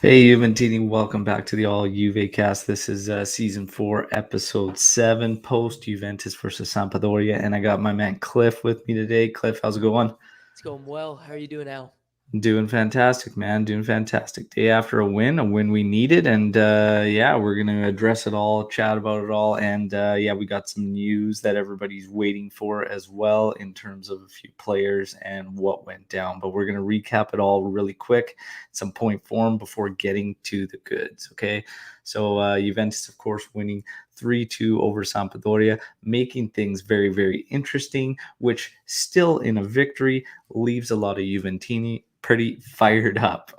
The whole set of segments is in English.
Hey, Juventini, welcome back to the All Juve cast. This is season 4, episode 7, post Juventus versus Sampdoria. And I got my man Cliff with me today. Cliff, how's it going? It's going well. How are you doing now? Doing fantastic, man. Doing fantastic. Day after a win we needed. And yeah, we're going to address it all, chat about it all. And yeah, we got some news that everybody's waiting for as well in terms of a few players and what went down. But we're going to recap it all really quick, some point form before getting to the goods. Okay. So Juventus, of course, winning 3-2 over Sampdoria, making things very, very interesting, which still in a victory leaves a lot of Juventini pretty fired up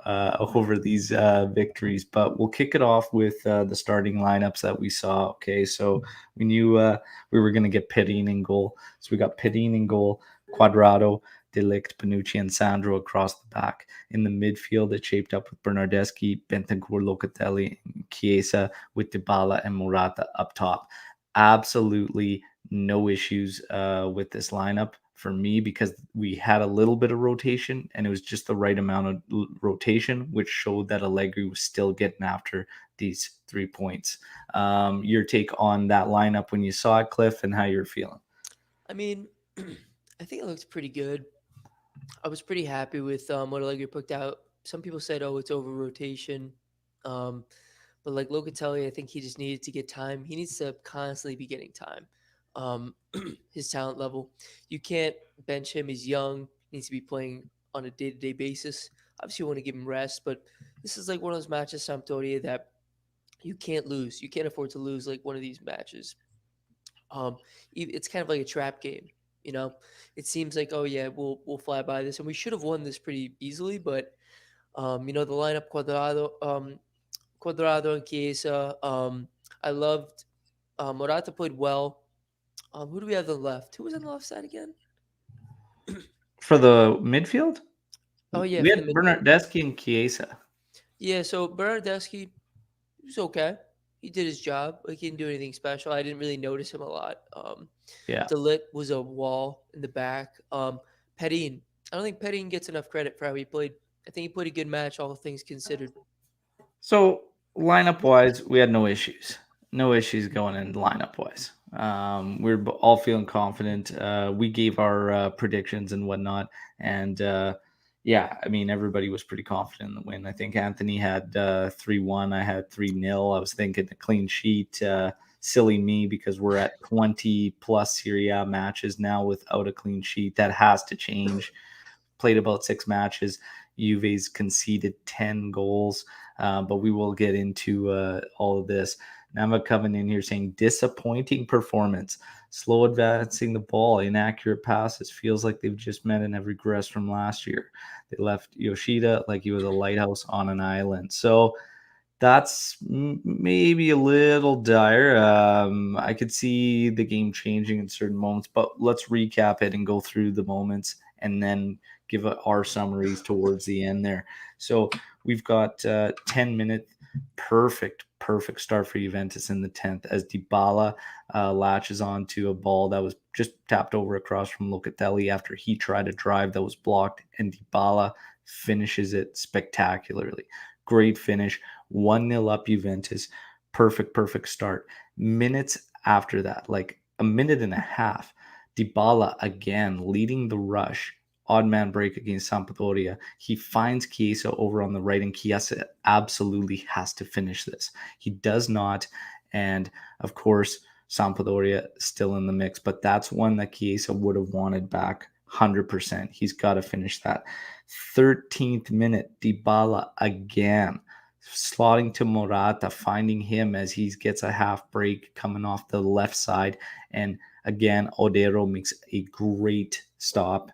over these victories. But we'll kick it off with the starting lineups that we saw. Okay, so we knew we were going to get Perin in goal. So we got Perin in goal, Quadrado, Delict, Panucci, and Sandro across the back. In the midfield, it shaped up with Bernardeschi, Bentancur, Locatelli, and Chiesa, with Dybala and Morata up top. Absolutely no issues with this lineup for me because we had a little bit of rotation and it was just the right amount of rotation, which showed that Allegri was still getting after these 3 points. Your take on that lineup when you saw it, Cliff, and how you're feeling? I mean, I think it looks pretty good. I was pretty happy with what Allegri picked out. Some people said, "Oh, it's over rotation," um, but like Locatelli, I think he just needed to get time. He needs to constantly be getting time. Um, his talent level, you can't bench him. He's young. He needs to be playing on a day-to-day basis. Obviously, you want to give him rest, but this is like one of those matches, Sampdoria, that you can't lose. You can't afford to lose like one of these matches. Um, it's kind of like a trap game, you know. It seems like, oh yeah, we'll fly by this, and we should have won this pretty easily. But the lineup Quadrado and Chiesa. I loved Morata played well. Who do we have on the left? Who was on the left side again? For the midfield, Oh yeah, we for had the midfield. Bernardeschi and Chiesa. Yeah, so Bernardeschi, he was okay. He did his job. Like he didn't do anything special. I didn't really notice him a lot. Yeah. Delit was a wall in the back. Perin, I don't think Perin gets enough credit for how he played. I think he played a good match, all things considered. So lineup wise, we had no issues. No issues going in lineup wise. We're all feeling confident. We gave our predictions and whatnot, and yeah, I mean everybody was pretty confident in the win. I think Anthony had 3-1. I had 3-0. I was thinking a clean sheet. Silly me because we're at 20 plus Serie A matches now without a clean sheet. That has to change. Played about 6 matches. Juve's conceded 10 goals, but we will get into all of this. Nama coming in here saying disappointing performance, slow advancing the ball, inaccurate passes. Feels like they've just met and have regressed from last year. They left Yoshida like he was a lighthouse on an island. So that's maybe a little dire. I could see the game changing in certain moments, but let's recap it and go through the moments and then give our summaries towards the end there. So we've got 10-minute perfect start for Juventus in the 10th as Dybala latches onto a ball that was just tapped over across from Locatelli after he tried a drive that was blocked, and Dybala finishes it spectacularly. Great finish. 1-0 up Juventus. Perfect start. Minutes after that, like a minute and a half, Dybala again leading the rush. Odd man break against Sampdoria. He finds Chiesa over on the right, and Chiesa absolutely has to finish this. He does not. And of course, Sampdoria still in the mix, but that's one that Chiesa would have wanted back 100%. He's got to finish that. 13th minute, Dybala again slotting to Morata, finding him as he gets a half break coming off the left side. And again, Odero makes a great stop,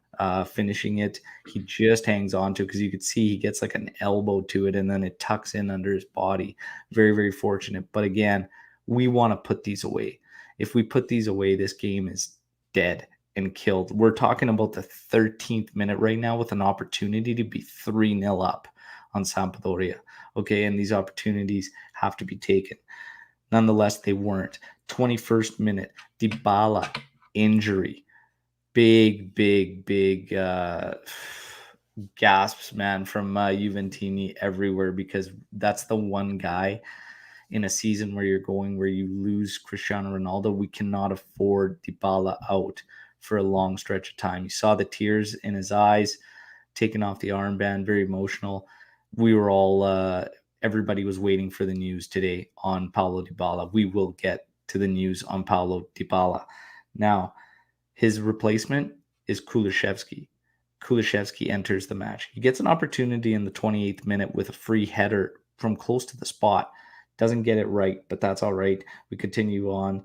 finishing it. He just hangs on to it because you could see he gets like an elbow to it and then it tucks in under his body. Very fortunate. But again, we want to put these away. If we put these away, this game is dead and killed. We're talking about the 13th minute right now with an opportunity to be 3-0 up on Sampdoria. Okay, and these opportunities have to be taken. Nonetheless, they weren't. 21st minute, Dybala injury. Big gasps, man, from Juventini everywhere, because that's the one guy in a season where you lose Cristiano Ronaldo. We cannot afford Dybala out for a long stretch of time. You saw the tears in his eyes, taking off the armband, very emotional. We were all, everybody was waiting for the news today on Paulo Dybala. We will get to the news on Paulo Dybala. Now, his replacement is Kulishevsky. Kulishevsky enters the match. He gets an opportunity in the 28th minute with a free header from close to the spot. Doesn't get it right, but that's all right. We continue on.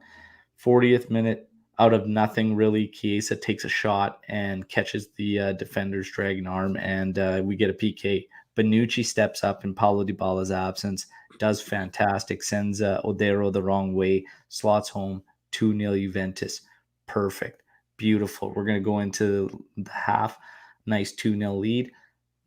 40th minute, out of nothing really, Chiesa takes a shot and catches the defender's dragging arm, and we get a PK. Bonucci steps up in Paulo Dybala's absence, does fantastic, sends Odero the wrong way, slots home, 2-0 Juventus. Perfect. Beautiful. We're going to go into the half. Nice 2-0 lead.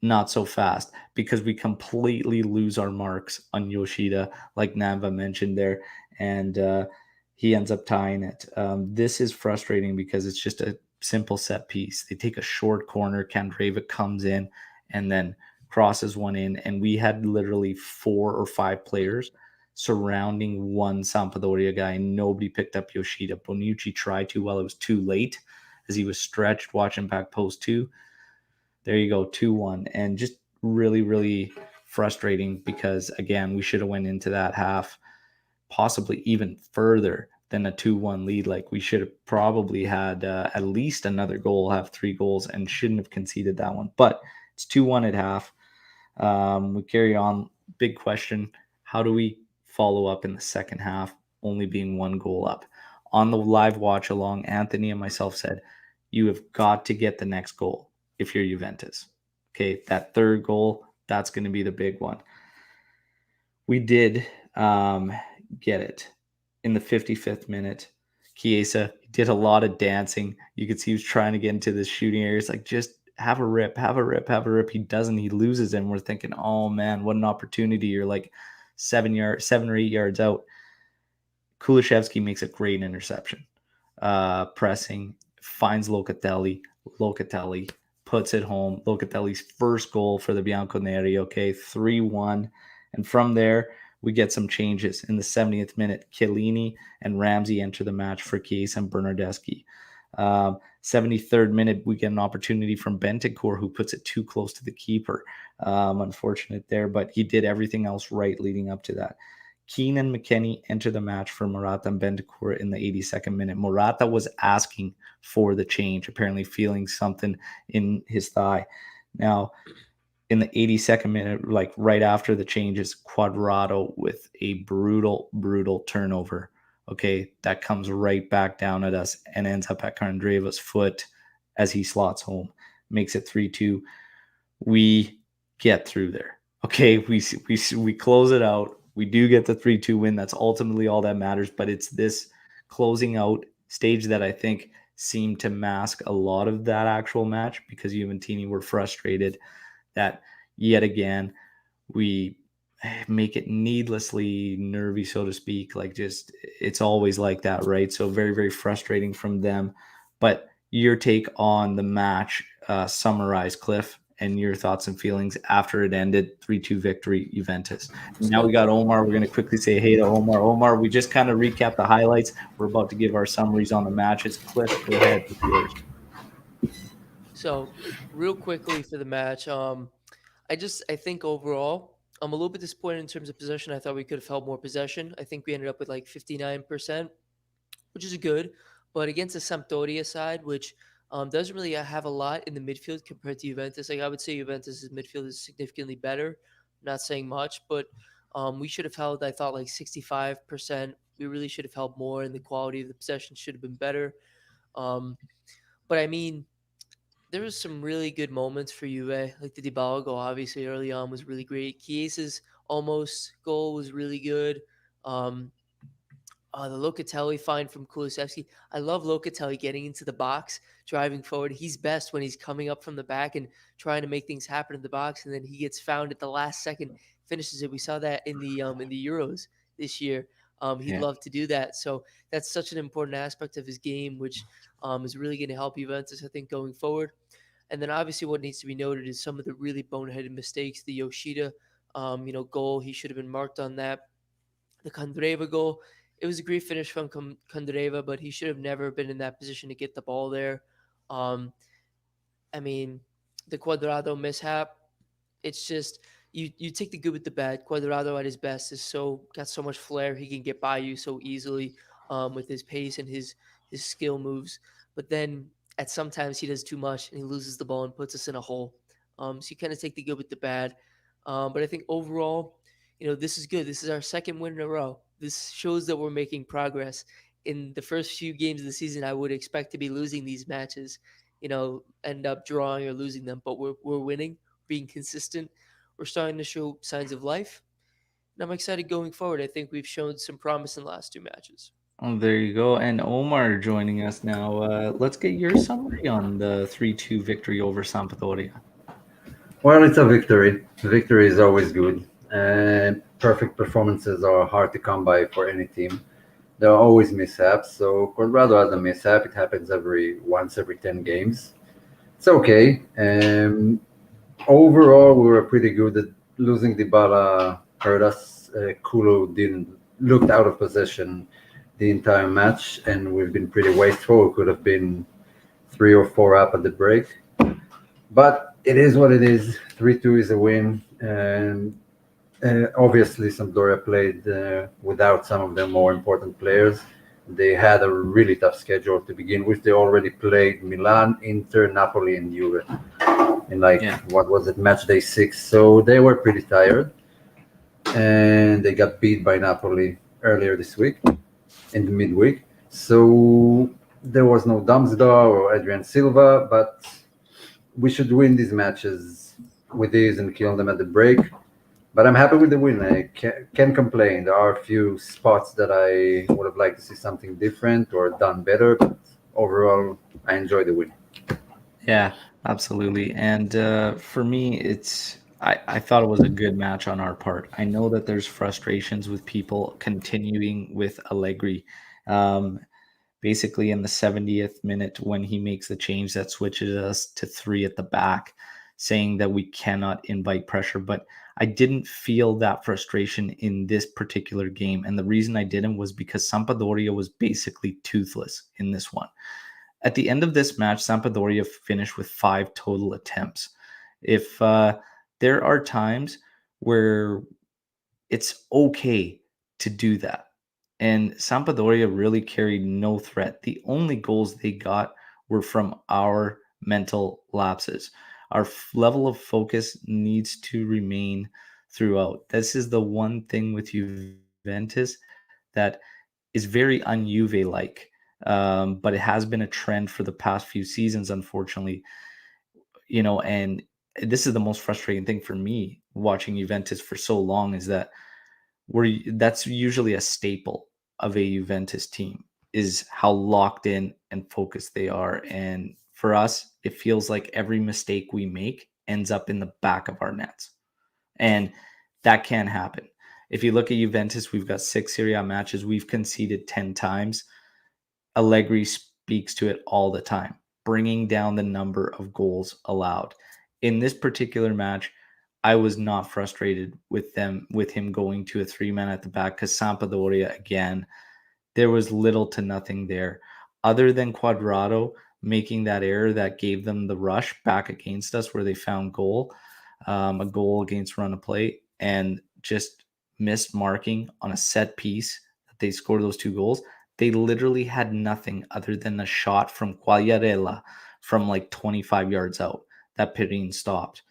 Not so fast, because we completely lose our marks on Yoshida, like Nava mentioned there, and he ends up tying it. This is frustrating because it's just a simple set piece. They take a short corner, Kandreva comes in and then crosses one in, and we had literally 4 or 5 players surrounding one Sampdoria guy, and nobody picked up Yoshida. Bonucci tried to, while it was too late, as he was stretched watching back post 2. There you go, 2-1. And just really, really frustrating, because, again, we should have went into that half possibly even further than a 2-1 lead. Like, we should have probably had at least another goal, have 3 goals, and shouldn't have conceded that one. But it's 2-1 at half. We carry on. Big question: how do we follow up in the second half, only being 1 goal up? On the live watch along, Anthony and myself said, you have got to get the next goal if you're Juventus. Okay, that third goal, that's going to be the big one. We did get it in the 55th minute. Chiesa did a lot of dancing. You could see he was trying to get into the shooting area. It's like, just have a rip, have a rip, have a rip. He doesn't. He loses it. And we're thinking, oh man, what an opportunity. You're like 7 or 8 yards out. Kulishevsky makes a great interception. Pressing, finds Locatelli. Locatelli puts it home. Locatelli's first goal for the Bianconeri. Okay, 3-1. And from there, we get some changes. In the 70th minute, Chiellini and Ramsey enter the match for Chiesa and Bernardeschi. 73rd minute, we get an opportunity from Bentancur, who puts it too close to the keeper. Unfortunate there, but he did everything else right leading up to that. Keane and McKennie enter the match for Morata and Bentancur in the 82nd minute. Morata was asking for the change, apparently feeling something in his thigh. Now, in the 82nd minute, like right after the changes, Quadrado with a brutal, brutal turnover. Okay, that comes right back down at us and ends up at Kandreva's foot as he slots home, makes it 3-2. We get through there. Okay, we close it out. We do get the 3-2 win. That's ultimately all that matters. But it's this closing out stage that I think seemed to mask a lot of that actual match, because Juventini were frustrated that yet again we make it needlessly nervy, so to speak. Like, just, it's always like that, right? So very, very frustrating from them. But your take on the match, summarize, Cliff, and your thoughts and feelings after it ended, 3-2 victory, Juventus. Now we got Omar. We're going to quickly say hey to Omar. Omar, we just kind of recap the highlights. We're about to give our summaries on the matches. Cliff, go ahead with yours. So, real quickly for the match, I think overall, I'm a little bit disappointed in terms of possession. I thought we could have held more possession. I think we ended up with like 59%, which is good. But against the Sampdoria side, which doesn't really have a lot in the midfield compared to Juventus, like I would say Juventus' midfield is significantly better. Not saying much, but we should have held, I thought, like 65%. We really should have held more, and the quality of the possession should have been better. Um, but I mean, there was some really good moments for Juve, like the Dybala goal. Obviously, early on was really great. Chiesa's almost goal was really good. Um, the Locatelli find from Kulusevski. I love Locatelli getting into the box, driving forward. He's best when he's coming up from the back and trying to make things happen in the box, and then he gets found at the last second, finishes it. We saw that in the Euros this year. He'd Yeah. love to do that. So that's such an important aspect of his game, which is really going to help Juventus, I think, going forward. And then obviously what needs to be noted is some of the really boneheaded mistakes. The Yoshida, goal, he should have been marked on that. The Kandreva goal, it was a great finish from Kandreva, but he should have never been in that position to get the ball there. Um, I mean, the Cuadrado mishap, it's just you take the good with the bad. Cuadrado at his best is got so much flair. He can get by you so easily with his pace and his skill moves. But then at sometimes he does too much and he loses the ball and puts us in a hole. So you kind of take the good with the bad. But I think overall, this is good. This is our second win in a row. This shows that we're making progress. In the first few games of the season, I would expect to be losing these matches, end up drawing or losing them, but we're winning, being consistent. We're starting to show signs of life, and I'm excited going forward. I think we've shown some promise in the last two matches. Oh, there you go. And Omar joining us now. Let's get your summary on the 3-2 victory over Sampdoria. Well, it's a victory. Victory is always good. Perfect performances are hard to come by for any team. There are always mishaps. So Colorado had a mishap. It happens every 10 games. It's okay. Overall, we were pretty good. At losing Dybala hurt us. Kulu didn't looked out of possession the entire match, and we've been pretty wasteful. We could have been 3 or 4 up at the break. But it is what it is. 3-2 is a win. And obviously, Sampdoria played without some of their more important players. They had a really tough schedule to begin with. They already played Milan, Inter, Napoli, and Juve in Yeah. what was it, match day 6. So they were pretty tired. And they got beat by Napoli earlier this week in the midweek. So there was no Damsgaard or Adrian Silva, but we should win these matches with these and kill them at the break. But I'm happy with the win. I can't complain. There are a few spots that I would have liked to see something different or done better, but overall, I enjoy the win. Yeah, absolutely. And for me, I thought it was a good match on our part. I know that there's frustrations with people continuing with Allegri. Um, Basically, in the 70th minute, when he makes the change that switches us to three at the back, saying that we cannot invite pressure. But I didn't feel that frustration in this particular game. And the reason I didn't was because Sampdoria was basically toothless in this one. At the end of this match, Sampdoria finished with 5 total attempts. If there are times where it's okay to do that, and Sampdoria really carried no threat. The only goals they got were from our mental lapses. Our level of focus needs to remain throughout. This is the one thing with Juventus that is very un-Juve like. But it has been a trend for the past few seasons, unfortunately. And this is the most frustrating thing for me watching Juventus for so long is that that's usually a staple of a Juventus team is how locked in and focused they are. And for us, it feels like every mistake we make ends up in the back of our nets. And that can happen. If you look at Juventus, we've got 6 Serie A matches. We've conceded 10 times. Allegri speaks to it all the time, bringing down the number of goals allowed. In this particular match, I was not frustrated with him going to a 3-man at the back because Sampdoria, again, there was little to nothing there. Other than Cuadrado making that error that gave them the rush back against us where they found a goal against run of play, and just missed marking on a set piece that they scored those 2 goals. They literally had nothing other than a shot from Quagliarella from like 25 yards out that Perin stopped.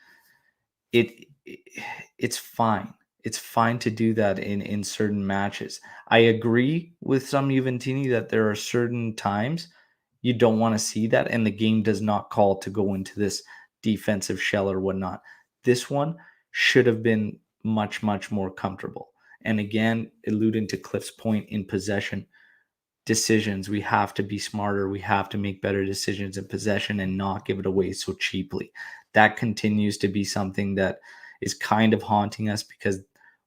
It's fine. It's fine to do that in certain matches. I agree with some Juventini that there are certain times you don't want to see that, and the game does not call to go into this defensive shell or whatnot. This one should have been much, much more comfortable. And again, alluding to Cliff's point in possession, decisions. We have to be smarter. We have to make better decisions in possession and not give it away so cheaply. That continues to be something that is kind of haunting us because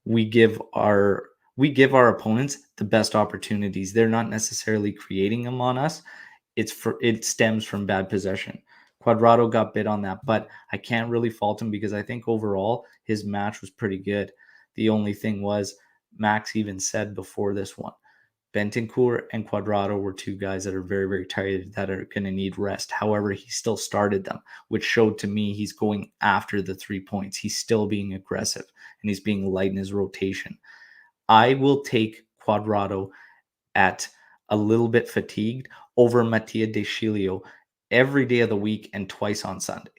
we give our opponents the best opportunities. They're not necessarily creating them on us. It stems from bad possession. Quadrado got bit on that, but I can't really fault him because I think overall his match was pretty good. The only thing was, Max even said before this one, Bentancur and Quadrado were two guys that are very, very tired, that are going to need rest. However, he still started them, which showed to me he's going after the 3 points. He's still being aggressive and he's being light in his rotation. I will take Quadrado at a little bit fatigued over Mattia De Chilio every day of the week and twice on Sunday.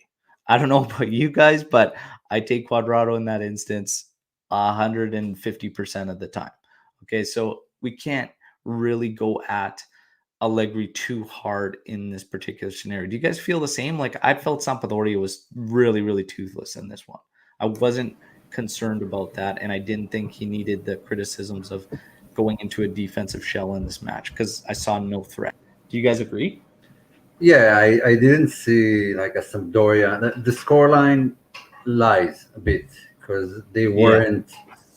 I don't know about you guys, but I take Quadrado in that instance 150% of the time. Okay, so we can't really go at Allegri too hard in this particular scenario. Do you guys feel the same? Like, I felt Sampdoria was really, really toothless in this one. I wasn't concerned about that, and I didn't think he needed the criticisms of going into a defensive shell in this match because I saw no threat. Do you guys agree? Yeah, I didn't see like a Sampdoria. The scoreline lies a bit because they weren't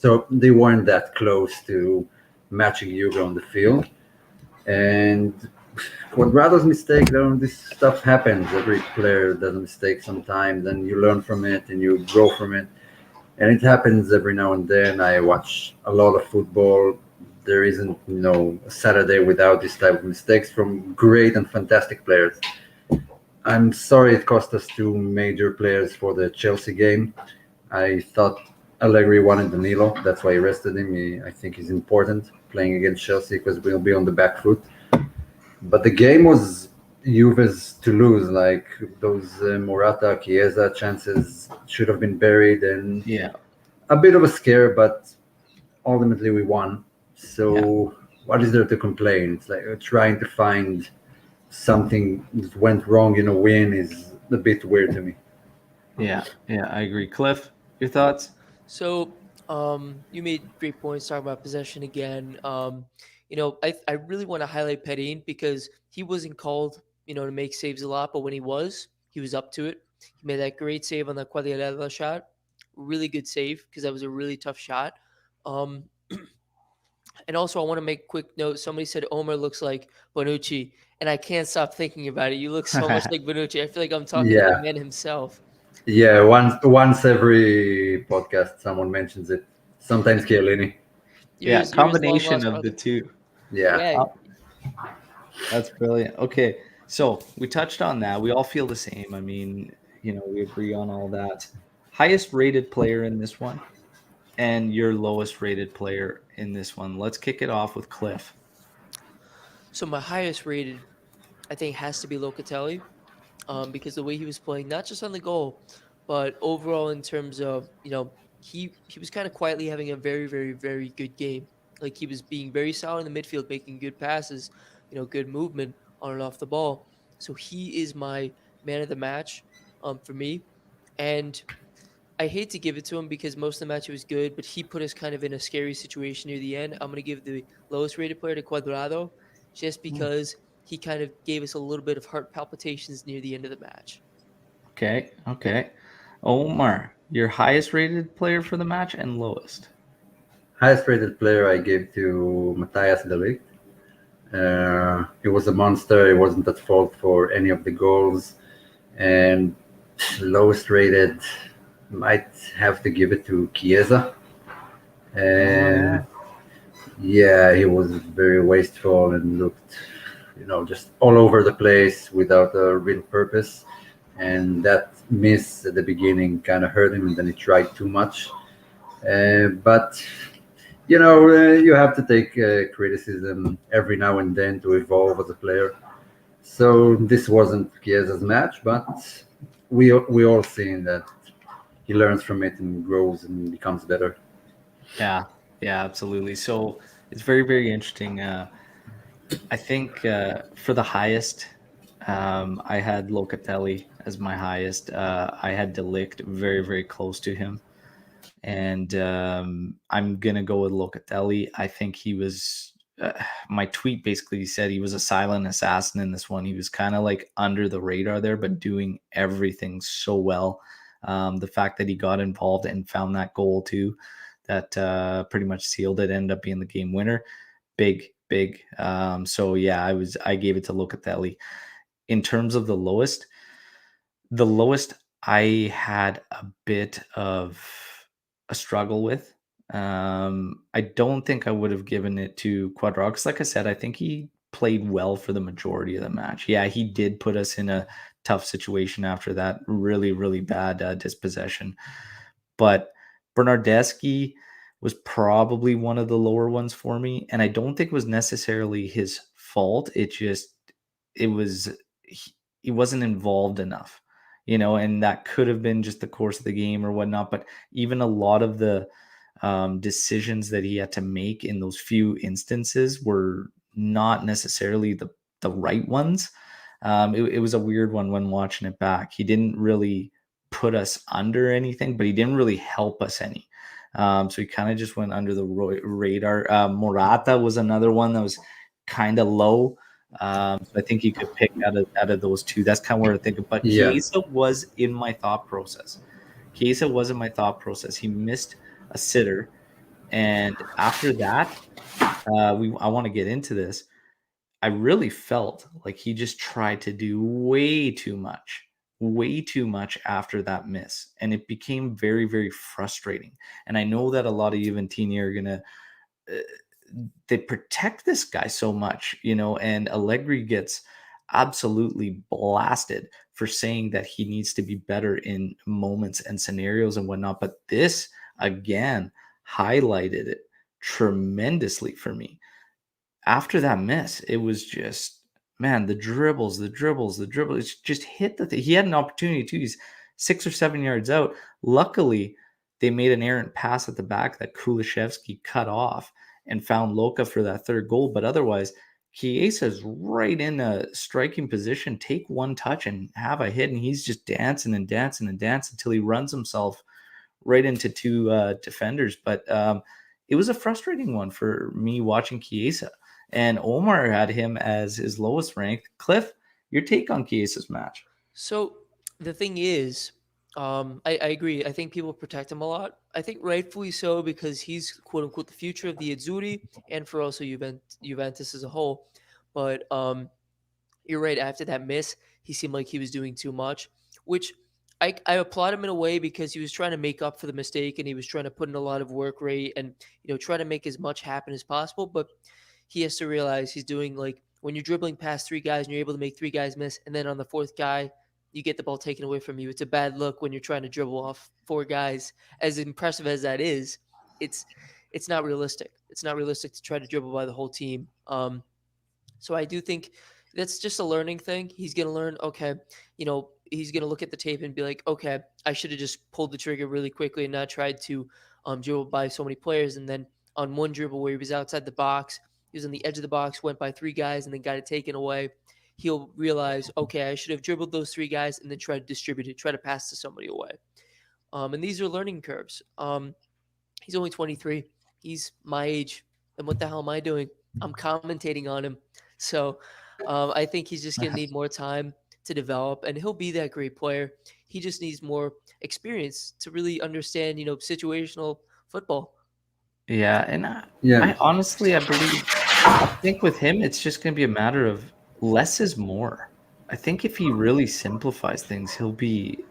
that close to matching Juve on the field. And Quadrado's mistake, this stuff happens. Every player does a mistake sometimes, and you learn from it and you grow from it. And it happens every now and then. I watch a lot of football. There isn't, a Saturday without this type of mistakes from great and fantastic players. I'm sorry it cost us two major players for the Chelsea game. I thought Allegri wanted Danilo. That's why he rested him. I think he's important playing against Chelsea because we'll be on the back foot. But the game was Juve's to lose. Like those Morata, Chiesa chances should have been buried, and a bit of a scare, but ultimately we won. So what is there to complain? It's like trying to find something that went wrong in a win is a bit weird to me. Yeah, I agree. Cliff, your thoughts? So, you made great points talking about possession again. I really want to highlight Perin because he wasn't called, to make saves a lot, but when he was up to it. He made that great save on the Quagliarella shot. Really good save because that was a really tough shot. Um, and also, I want to make a quick note. Somebody said Omar looks like Bonucci, and I can't stop thinking about it. You look so much like Bonucci. I feel like I'm talking to the Yeah. man himself. Yeah, once every podcast someone mentions it. Sometimes Chiellini. You're his long Combination lost of the brother. two. Yeah. That's brilliant. Okay, so we touched on that. We all feel the same. I mean, we agree on all that. Highest rated player in this one and your lowest rated player in this one. Let's kick it off with Cliff. So my highest rated, I think, has to be Locatelli, because the way he was playing, not just on the goal, but overall in terms of he was kind of quietly having a very, very, very good game. Like he was being very solid in the midfield, making good passes, good movement on and off the ball. So he is my man of the match, for me. And I hate to give it to him because most of the match was good, but he put us kind of in a scary situation near the end. I'm going to give the lowest rated player to Cuadrado just because he kind of gave us a little bit of heart palpitations near the end of the match. Okay. Omar, your highest rated player for the match and lowest. Highest rated player I gave to Matthias De Ligt. He was a monster. He wasn't at fault for any of the goals. And lowest rated, might have to give it to Chiesa. And he was very wasteful and looked, just all over the place without a real purpose. And that miss at the beginning kind of hurt him, and then he tried too much. But you have to take criticism every now and then to evolve as a player. So this wasn't Chiesa's match, but we all seen that he learns from it and grows and becomes better. Yeah, absolutely. So it's very, very interesting. I think for the highest, I had Locatelli as my highest. I had De Ligt very, very close to him. And I'm going to go with Locatelli. I think he was, my tweet basically said he was a silent assassin in this one. He was kind of like under the radar there, but doing everything so well. The fact that he got involved and found that goal too, that pretty much sealed it, ended up being the game winner. Big. So yeah, I gave it to Locatelli. In terms of the lowest, The lowest I had a bit of a struggle with. I don't think I would have given it to Quadrado because, like I said, I think he played well for the majority of the match. Yeah, he did put us in a tough situation after that really, really bad dispossession. But Bernardeschi was probably one of the lower ones for me, and I don't think it was necessarily his fault. It was he wasn't involved enough, and that could have been just the course of the game or whatnot. But even a lot of the decisions that he had to make in those few instances were not necessarily the right ones. It was a weird one when watching it back. He didn't really put us under anything, but he didn't really help us any. So he kind of just went under the radar. Morata was another one that was kind of low. So I think you could pick out of those two. That's kind of where I think. But Yeah, Chiesa was in my thought process. Chiesa was in my thought process. He missed a sitter, and after that, I want to get into this. I really felt like he just tried to do way too much after that miss, and it became very, very frustrating. And I know that a lot of Juventini are gonna uh, they protect this guy so much, and Allegri gets absolutely blasted for saying that he needs to be better in moments and scenarios and whatnot. But this again highlighted it tremendously for me. After that miss, it was just, man, the dribbles. It's just hit the thing. He had an opportunity too. He's 6 or 7 yards out. Luckily, they made an errant pass at the back that Kulishevsky cut off and found Loka for that third goal. But otherwise, Chiesa's right in a striking position. Take one touch and have a hit, and he's just dancing and dancing and dancing until he runs himself right into two defenders. But it was a frustrating one for me watching Chiesa. And Omar had him as his lowest ranked. Cliff, your take on Chiesa's match? So the thing is, I agree. I think people protect him a lot. I think rightfully so because he's quote unquote the future of the Azzurri and for also Juventus as a whole. But you're right. After that miss, he seemed like he was doing too much, which I applaud him in a way because he was trying to make up for the mistake and he was trying to put in a lot of work rate and try to make as much happen as possible. But he has to realize he's doing like when you're dribbling past three guys and you're able to make three guys miss, and then on the fourth guy you get the ball taken away from you. It's a bad look when you're trying to dribble off four guys. As impressive as that is, it's it's not realistic. It's not realistic to try to dribble by the whole team. So I do think that's just a learning thing. He's going to learn, okay, he's going to look at the tape and be like, okay, I should have just pulled the trigger really quickly and not tried to dribble by so many players. And then on one dribble where he was outside the box, he was on the edge of the box, went by three guys and then got it taken away. He'll realize, okay, I should have dribbled those three guys and then try to distribute it, try to pass to somebody away. And these are learning curves. He's only 23. He's my age. And what the hell am I doing? I'm commentating on him. So I think he's just going to need more time to develop, and he'll be that great player. He just needs more experience to really understand, situational football. Yeah, and yeah, I honestly, I think with him, it's just going to be a matter of less is more. I think if he really simplifies things, he'll be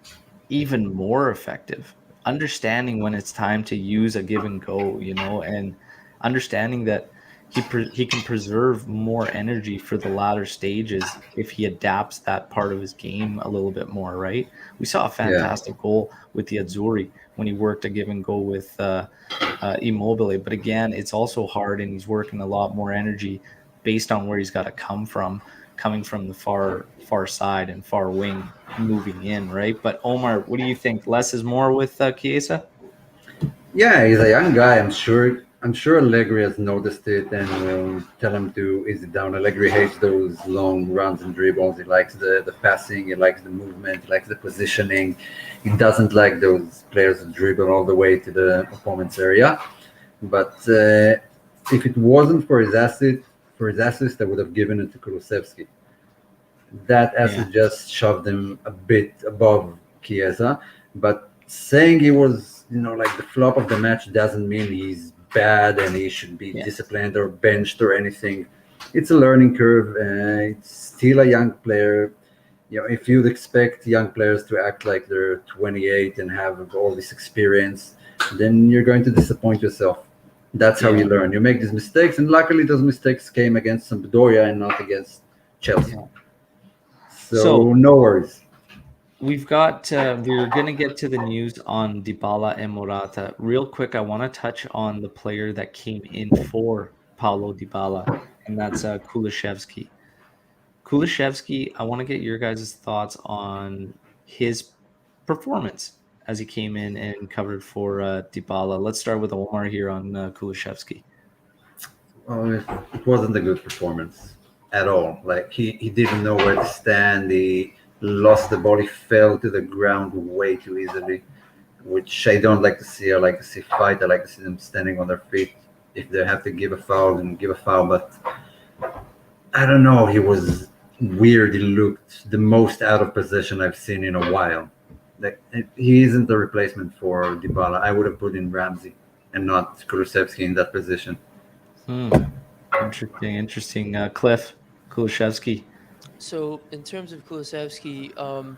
even more effective. Understanding when it's time to use a give and go, and understanding that he can preserve more energy for the latter stages if he adapts that part of his game a little bit more, right? We saw a yeah, fantastic goal with the Azzurri when he worked a give and go with Immobile. But again, it's also hard, and he's working a lot more energy based on where he's got to come from, coming from the far side and far wing, moving in, right? But Omar, what do you think? Less is more with Chiesa? yeah. He's a young guy. I'm sure. I'm sure Allegri has noticed it and will tell him to ease it down. Allegri hates those long runs and dribbles. He likes the passing. He likes the movement. He likes the positioning. He doesn't like those players who dribble all the way to the opponent's area. But if it wasn't for his assist, I would have given it to Kulusevski. That Yeah. assist just shoved him a bit above Chiesa. But saying he was, like the flop of the match doesn't mean he's bad and he should be Yes. disciplined or benched or anything. It's a learning curve. It's still a young player. if you'd expect young players to act like they're 28 and have all this experience, then you're going to disappoint yourself. That's how you Yeah. learn. You make these mistakes, and luckily those mistakes came against Sampdoria and not against Chelsea. Yeah. So So no worries. we've got we're gonna get to the news on Dybala and Morata. Real quick, I want to touch on the player that came in for Paulo Dybala, and that's Kulishevsky. Kulishevsky, I want to get your guys' thoughts on his performance as he came in and covered for Dybala. Let's start with Omar here on Kulishevsky. Oh, it wasn't a good performance at all. Like he didn't know where to stand. He lost the ball. He fell to the ground way too easily, which I don't like to see. I like to see fight. I like to see them standing on their feet. If they have to give a foul, then give a foul. But I don't know. He was weird. He looked the most out of position I've seen in a while. Like he isn't the replacement for Dybala. I would have put in Ramsey and not Kulusevski in that position. Hmm. Interesting. Cliff Kulishevsky. So in terms of Kulusevski,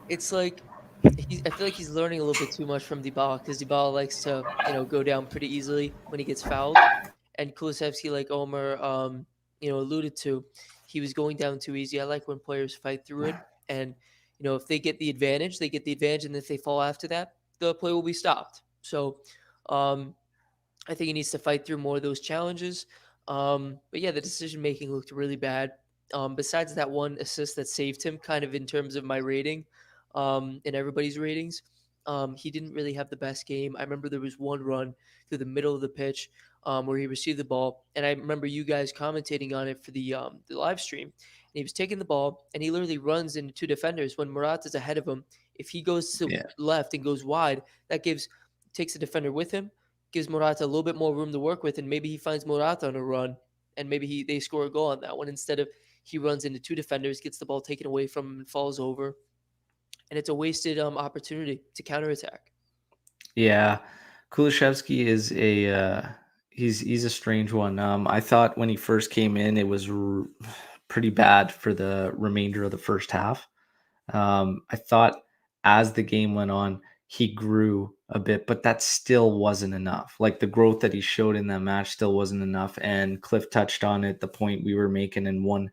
it's like I feel like he's learning a little bit too much from Dybala because Dybala likes to go down pretty easily when he gets fouled, and Kulusevski, like Omer alluded to, he was going down too easy. I like when players fight through it, and if they get the advantage, they get the advantage, and if they fall after that, the play will be stopped. So um, I think he needs to fight through more of those challenges. But yeah, the decision making looked really bad. Besides that one assist that saved him, kind of in terms of my rating, in everybody's ratings, he didn't really have the best game. I remember there was one run through the middle of the pitch where he received the ball, and I remember you guys commentating on it for the live stream. And he was taking the ball, and he literally runs into two defenders when Morata's ahead of him. If he goes to Yeah. left and goes wide, that takes the defender with him, gives Morata a little bit more room to work with, and maybe he finds Morata on a run, and maybe they score a goal on that one instead of he runs into two defenders, gets the ball taken away from him, and falls over, and it's a wasted opportunity to counterattack. Yeah. Kulishevsky is he's a strange one. I thought when he first came in, it was pretty bad for the remainder of the first half. I thought as the game went on, he grew a bit, but that still wasn't enough. Like the growth that he showed in that match still wasn't enough. And Cliff touched on it, the point we were making in one.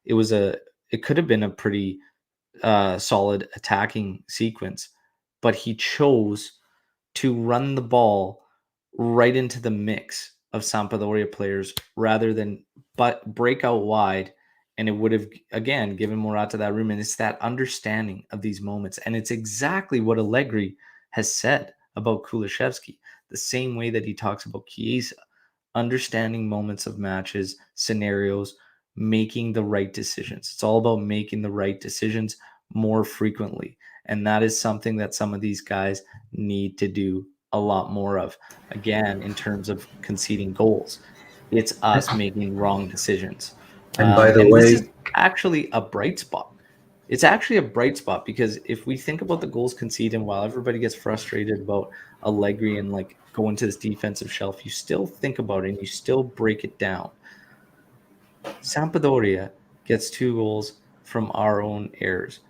It was it could have been a pretty solid attacking sequence, but he chose to run the ball right into the mix of Sampdoria players rather than but break out wide, and it would have again given Morata that room. And it's that understanding of these moments, and it's exactly what Allegri has said about Kulishevsky, the same way that he talks about Chiesa, understanding moments of matches, scenarios, making the right decisions. It's all about making the right decisions more frequently. And that is something that some of these guys need to do a lot more of. Again, in terms of conceding goals, it's us making wrong decisions. And by the And this is way, actually a bright spot. It's actually a bright spot because if we think about the goals conceded, and while everybody gets frustrated about Allegri and like going to this defensive shelf, you still think about it and you still break it down. Sampdoria gets 2 goals from our own errors.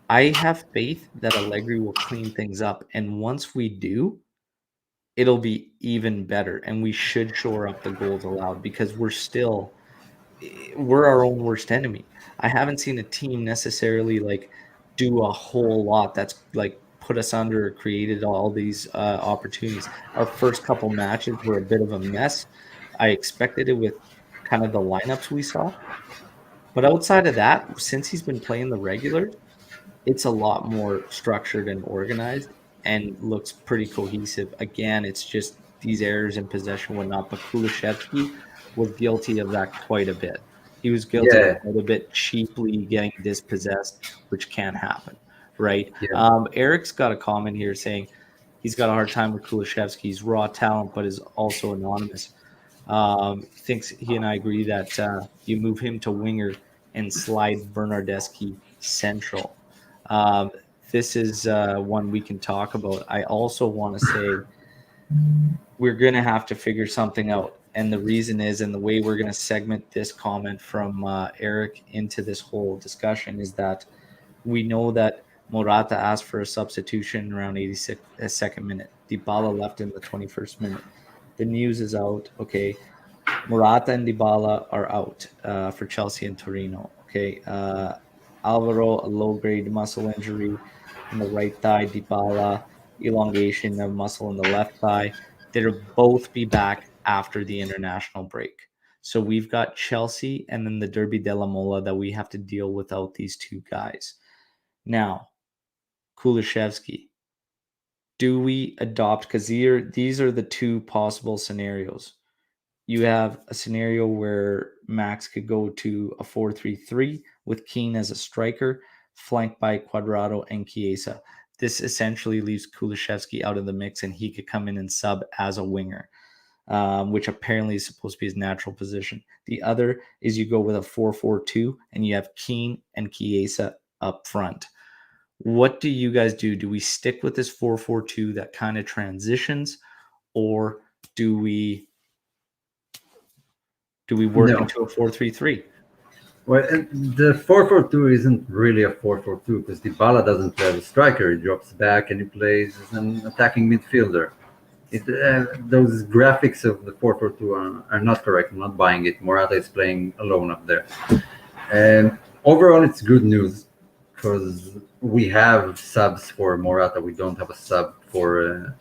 I have faith that Allegri will clean things up, and once we do, it'll be even better. And we should shore up the goals allowed because we're our own worst enemy. I haven't seen a team necessarily like do a whole lot that's like put us under or created all these opportunities. Our first couple matches were a bit of a mess. I expected it with kind of the lineups we saw. But outside of that, since he's been playing the regulars, it's a lot more structured and organized and looks pretty cohesive. Again, it's just these errors in possession, whatnot. But Kulishevsky was guilty of that quite a bit. He was guilty of yeah, quite a bit cheaply getting dispossessed, which can happen, right? yeah, Eric's got a comment here saying he's got a hard time with Kulishevsky. He's raw talent, but is also anonymous. Thinks he and I agree that you move him to winger and slide Bernardeschi central. Um, this is one we can talk about. I also want to say we're going to have to figure something out. And the reason is, and the way we're going to segment this comment from Eric into this whole discussion is that We know that Morata asked for a substitution around 82nd minute. Dybala left in the 21st minute. The news is out. Okay, Morata and Dybala are out for Chelsea and Torino. Okay, Alvaro, a low-grade muscle injury in the right thigh. Dybala, elongation of muscle in the left thigh. They'll both be back after the international break. So we've got Chelsea and then the Derby della Mola that we have to deal without these two guys. Now, Kulishevsky, do we adopt? Because these are the two possible scenarios. You have a scenario where Max could go to a 4-3-3 with Keane as a striker, flanked by Cuadrado and Chiesa. This essentially leaves Kulishevsky out of the mix, and he could come in and sub as a winger, which apparently is supposed to be his natural position. The other is you go with a 4-4-2, and you have Keane and Chiesa up front. What do you guys do? Do we stick with this 4-4-2 that kind of transitions, or do we work No. into a 4-3-3? Well, the 4-4-2 isn't really a 4-4-2 because Dybala doesn't play as a striker. He drops back and he plays as an attacking midfielder. Those graphics of the 4-4-2 are not correct. I'm not buying it. Morata is playing alone up there. And overall, it's good news because we have subs for Morata. We don't have a sub for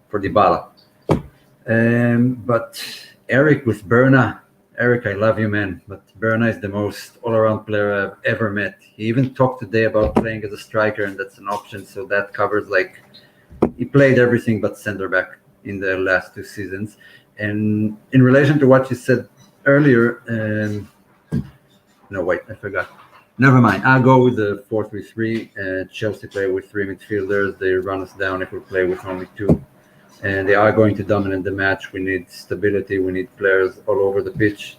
Dybala. But Eric with Berna. Eric, I love you, man, but Berna is the most all-around player I've ever met. He even talked today about playing as a striker, and that's an option, so that covers, like, he played everything but center back in the last 2 seasons. And in relation to what you said earlier, no, wait, I forgot. Never mind. I'll go with the 4-3-3. Chelsea play with 3 midfielders. They run us down if we play with only 2. And they are going to dominate the match. We need stability. We need players all over the pitch.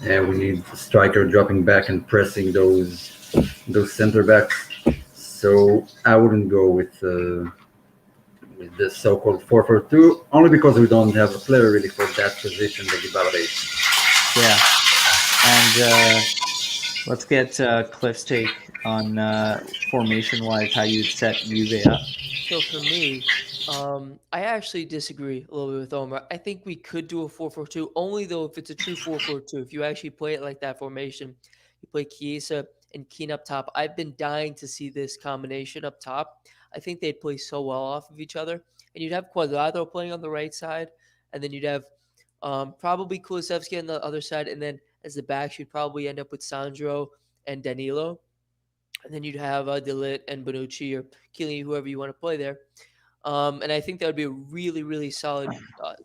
And we need a striker dropping back and pressing those center backs. So I wouldn't go with the so-called 4-4-2, only because we don't have a player really for that position that Dybala is. Yeah. And let's get Cliff's take on formation-wise, how you'd set Juve up. So for me, I actually disagree a little bit with Omar. I think we could do a 4-4-2, only though if it's a true 4-4-2. If you actually play it like that formation, you play Chiesa and Keane up top. I've been dying to see this combination up top. I think they'd play so well off of each other. And you'd have Cuadrado playing on the right side, and then you'd have probably Kulusevski on the other side, and then as the backs, you'd probably end up with Sandro and Danilo. And then you'd have De Ligt and Bonucci or Chiellini, whoever you want to play there. And I think that would be a really, really solid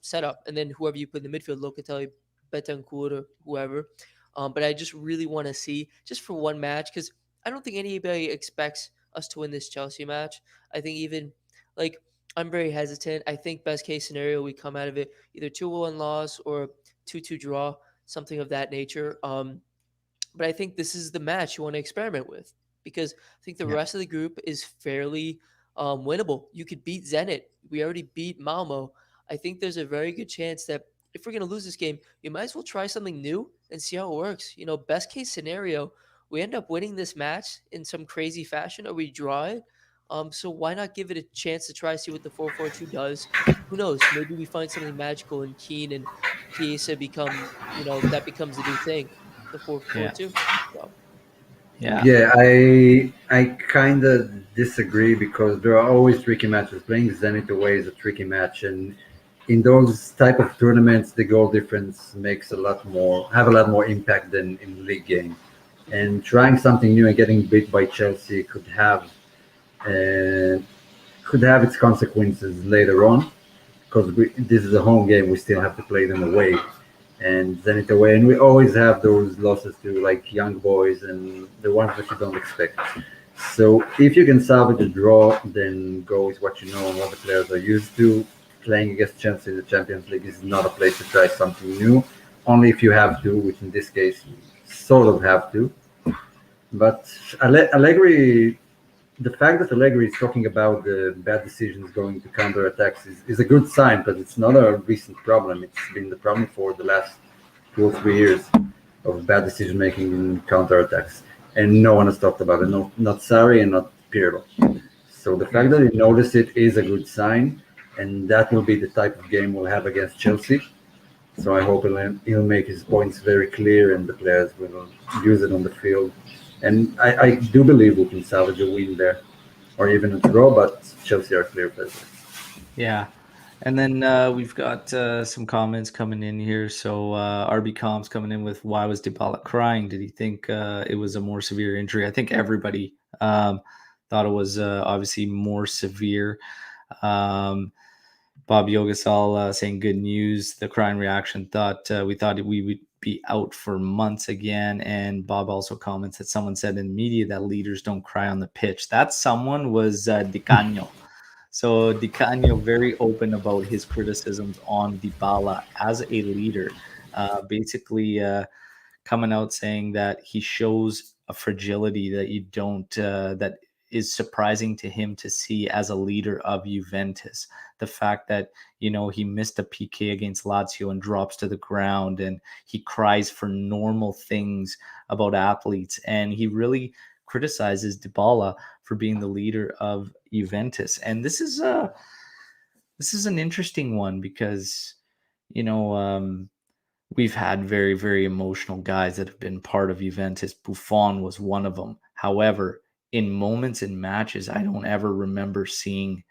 setup. And then whoever you put in the midfield, Locatelli, Betancourt, or whoever. But I just really want to see, just for one match, because I don't think anybody expects us to win this Chelsea match. I think even, like, I'm very hesitant. I think best case scenario, we come out of it either 2-1 loss or 2-2 draw, something of that nature. But I think this is the match you want to experiment with, because I think the rest of the group is fairly winnable. You could beat Zenit. We already beat Malmo. I think there's a very good chance that if we're going to lose this game, you might as well try something new and see how it works. You know, best case scenario, we end up winning this match in some crazy fashion, or we draw it. So why not give it a chance to try see what the 4-4-2 does? Who knows? Maybe we find something magical and Keane and Chiesa become, that becomes the new thing, the 4-4-2. So. Yeah, I kind of disagree because there are always tricky matches. Playing Zenit away is a tricky match, and in those type of tournaments, the goal difference makes have a lot more impact than in league game. And trying something new and getting beat by Chelsea could have its consequences later on, because this is a home game. We still have to play them away. And Zenit away, and we always have those losses to like young boys and the ones that you don't expect. So if you can salvage a draw, then go with what you know and what the players are used to. Playing against Chelsea in the Champions League is not a place to try something new, only if you have to, which in this case you sort of have to. But Allegri, the fact that Allegri is talking about the bad decisions going to counterattacks is a good sign, because it's not a recent problem. It's been the problem for the last 2 or 3 years of bad decision making in counterattacks. and no one has talked about it. No, not Sarri and not Pirlo. So the fact that he noticed it is a good sign, and that will be the type of game we'll have against Chelsea. So I hope he'll make his points very clear, and the players will use it on the field. And I do believe we can salvage a win there, or even a draw. But Chelsea are clear favorites. Yeah. And then we've got some comments coming in here. So RB Comps coming in with, why was Dybala crying? Did he think it was a more severe injury? I think everybody thought it was obviously more severe. Um, Bob Yogasal saying, good news. The crying reaction we thought we would be out for months again. And Bob also comments that someone said in the media that leaders don't cry on the pitch. That someone was Di Canio. So Di Canio very open about his criticisms on Dybala as a leader, basically coming out saying that he shows a fragility that you don't that is surprising to him to see as a leader of Juventus. The fact that, he missed a PK against Lazio and drops to the ground, and he cries for normal things about athletes, and he really criticizes Dybala for being the leader of Juventus. And this is an interesting one because, we've had very, very emotional guys that have been part of Juventus. Buffon was one of them. However, in moments in matches, I don't ever remember seeing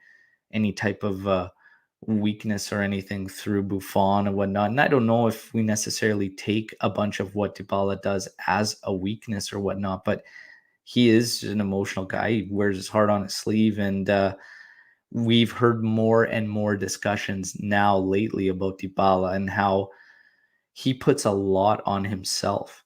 any type of weakness or anything through Buffon and whatnot. And I don't know if we necessarily take a bunch of what Dybala does as a weakness or whatnot, but he is an emotional guy. He wears his heart on his sleeve. And we've heard more and more discussions now lately about Dybala and how he puts a lot on himself,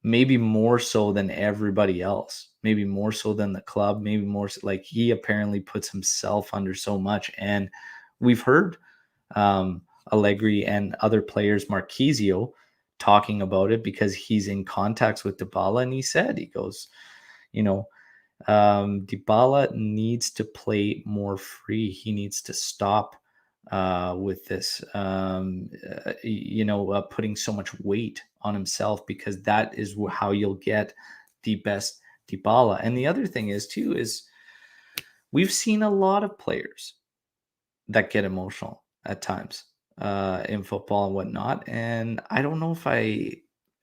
maybe more so than everybody else, maybe more so than the club, maybe more so, like, he apparently puts himself under so much. And we've heard Allegri and other players, Marquisio, talking about it because he's in contacts with Dybala, and he goes, Dybala needs to play more free. He needs to stop with this, putting so much weight on himself, because that is how you'll get the best Dybala. And the other thing is we've seen a lot of players that get emotional at times in football and whatnot. And I don't know if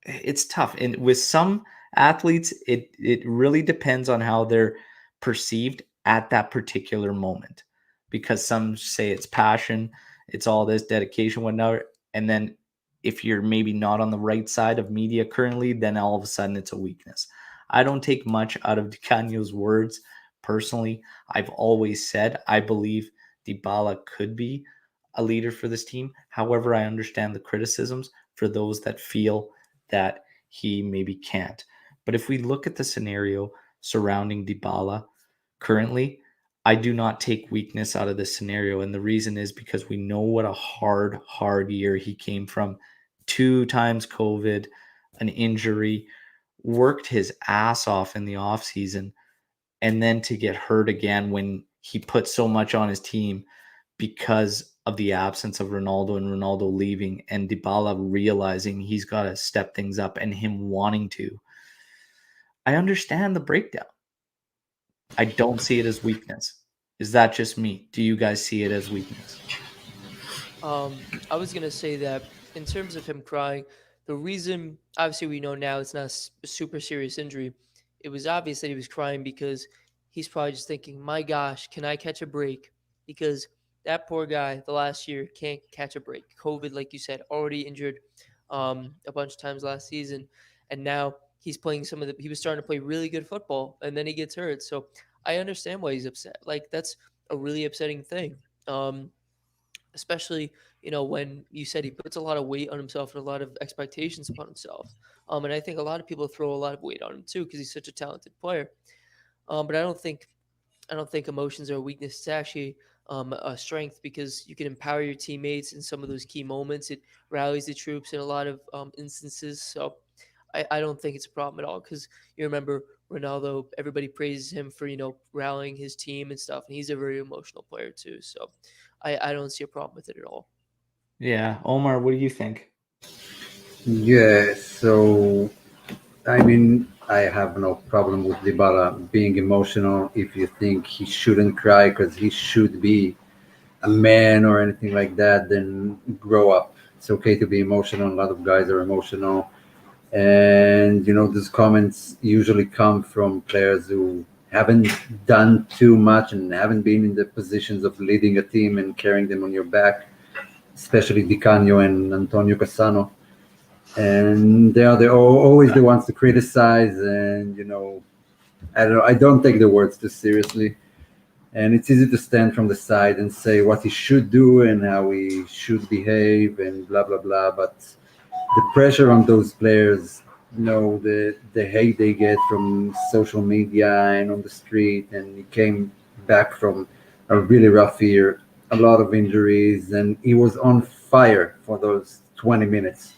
it's tough. And with some athletes, it really depends on how they're perceived at that particular moment, because some say it's passion, it's all this dedication, whatnot. And then if you're maybe not on the right side of media currently, then all of a sudden it's a weakness. I don't take much out of Di Canio's words personally. I've always said I believe Dybala could be a leader for this team. However, I understand the criticisms for those that feel that he maybe can't. But if we look at the scenario surrounding Dybala currently, I do not take weakness out of this scenario. And the reason is because we know what a hard year he came from. 2 times COVID, an injury, worked his ass off in the offseason, and then to get hurt again when he put so much on his team because of the absence of Ronaldo and Ronaldo leaving, and Dybala realizing he's got to step things up and him wanting to. I understand the breakdown. I don't see it as weakness. Is that just me? Do you guys see it as weakness? I was gonna say that in terms of him crying, the reason, obviously we know now it's not a super serious injury. It was obvious that he was crying because he's probably just thinking, "My gosh, can I catch a break?" Because that poor guy, the last year, can't catch a break. COVID, like you said, already injured a bunch of times last season, and now he's playing he was starting to play really good football, and then he gets hurt. So I understand why he's upset. Like, that's a really upsetting thing. Especially, when you said he puts a lot of weight on himself and a lot of expectations upon himself. And I think a lot of people throw a lot of weight on him too because he's such a talented player. But I don't think emotions are a weakness. It's actually a strength, because you can empower your teammates in some of those key moments. It rallies the troops in a lot of instances. So I don't think it's a problem at all, because you remember Ronaldo, everybody praises him for, rallying his team and stuff. And he's a very emotional player too. So I don't see a problem with it at all. Yeah. Omar, what do you think? Yeah, so I mean, I have no problem with Dybala being emotional. If you think he shouldn't cry because he should be a man or anything like that, then grow up. It's okay to be emotional. A lot of guys are emotional, and these comments usually come from players who haven't done too much and haven't been in the positions of leading a team and carrying them on your back, especially Di Canio and Antonio Cassano. And they are always the ones to criticize, and I don't take the words too seriously. And it's easy to stand from the side and say what he should do and how he should behave and blah blah blah. But the pressure on those players, the hate they get from social media and on the street, and he came back from a really rough year, a lot of injuries, and he was on fire for those 20 minutes.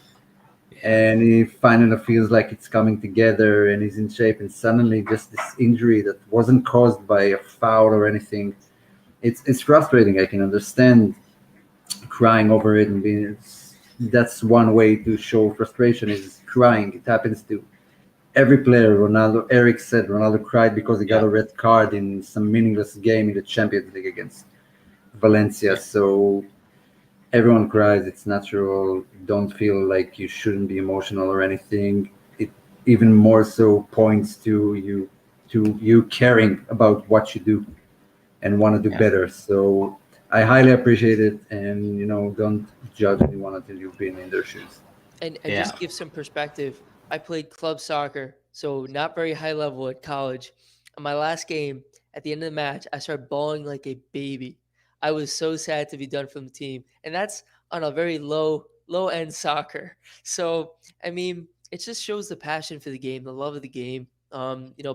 Yeah. And he finally feels like it's coming together and he's in shape, and suddenly just this injury that wasn't caused by a foul or anything. It's frustrating. I can understand crying over it and being that's one way to show frustration is crying. It happens to every player. Ronaldo, Eric said Ronaldo cried because he got Yeah. a red card in some meaningless game in the Champions League against Valencia. Yeah. So everyone cries. It's natural. Don't feel like you shouldn't be emotional or anything. It even more so points to you caring about what you do and want to do Yeah. better. So I highly appreciate it, and don't judge anyone until you've been in their shoes. And Yeah. just give some perspective. I played club soccer, so not very high level at college. On my last game, at the end of the match, I started bawling like a baby. I was so sad to be done from the team, and that's on a very low end soccer. So I mean, it just shows the passion for the game, the love of the game.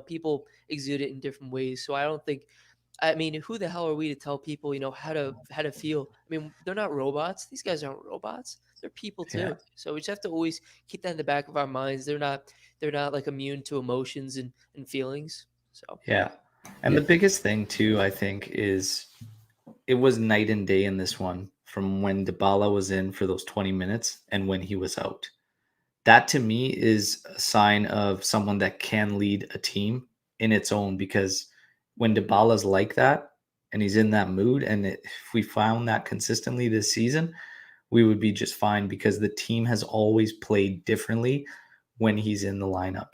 People exude it in different ways. So I don't think I mean, who the hell are we to tell people, how to feel? I mean, they're not robots. These guys aren't robots. They're people Yeah. too. So we just have to always keep that in the back of our minds. They're not like immune to emotions and feelings. So Yeah. And Yeah. the biggest thing too, I think, is it was night and day in this one from when Dybala was in for those 20 minutes and when he was out. That to me is a sign of someone that can lead a team in its own, because when Dybala's like that and he's in that mood, and if we found that consistently this season, we would be just fine because the team has always played differently when he's in the lineup.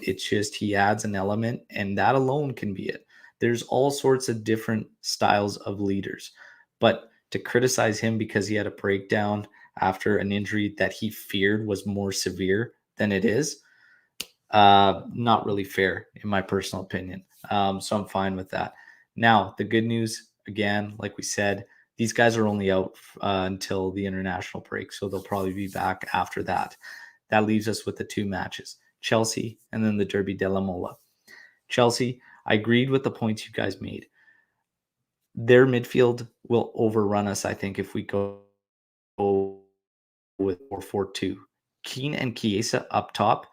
It's just he adds an element, and that alone can be it. There's all sorts of different styles of leaders, but to criticize him because he had a breakdown after an injury that he feared was more severe than it is, not really fair, in my personal opinion. So I'm fine with that. Now, the good news, again, like we said, these guys are only out until the international break, so they'll probably be back after that. That leaves us with the two matches, Chelsea and then the Derby della Mola. Chelsea, I agreed with the points you guys made. Their midfield will overrun us, I think, if we go with 4-4-2. Keane and Chiesa up top,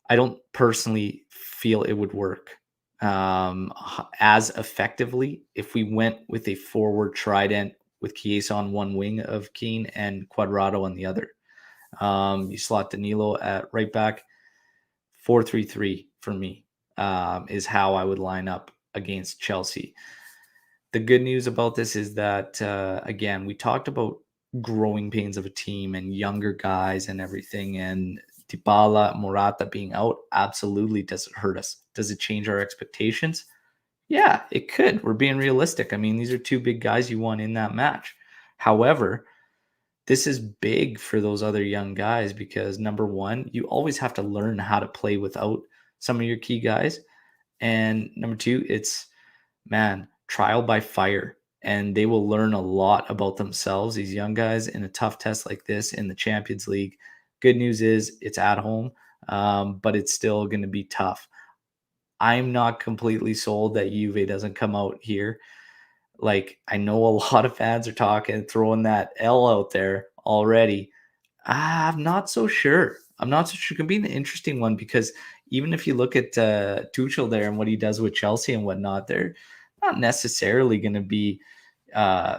I don't personally feel it would work as effectively if we went with a forward trident with Chiesa on one wing of Keane and Quadrado on the other. You slot Danilo at right back. 4-3-3 for me is how I would line up against Chelsea. The good news about this is that, again, we talked about growing pains of a team and younger guys and everything. And Dybala, Morata being out absolutely does it hurt us. Does it change our expectations? Yeah, it could. We're being realistic. I mean, these are two big guys you want in that match. However, this is big for those other young guys because number one, you always have to learn how to play without some of your key guys. And number two, it's, man, trial by fire. And they will learn a lot about themselves, these young guys, in a tough test like this in the Champions League. Good news is it's at home, but it's still going to be tough. I'm not completely sold that Juve doesn't come out here. Like, I know a lot of fans are talking, throwing that L out there already. I'm not so sure. I'm not so sure. It could be an interesting one because even if you look at Tuchel there and what he does with Chelsea and whatnot, they're not necessarily going to be, uh,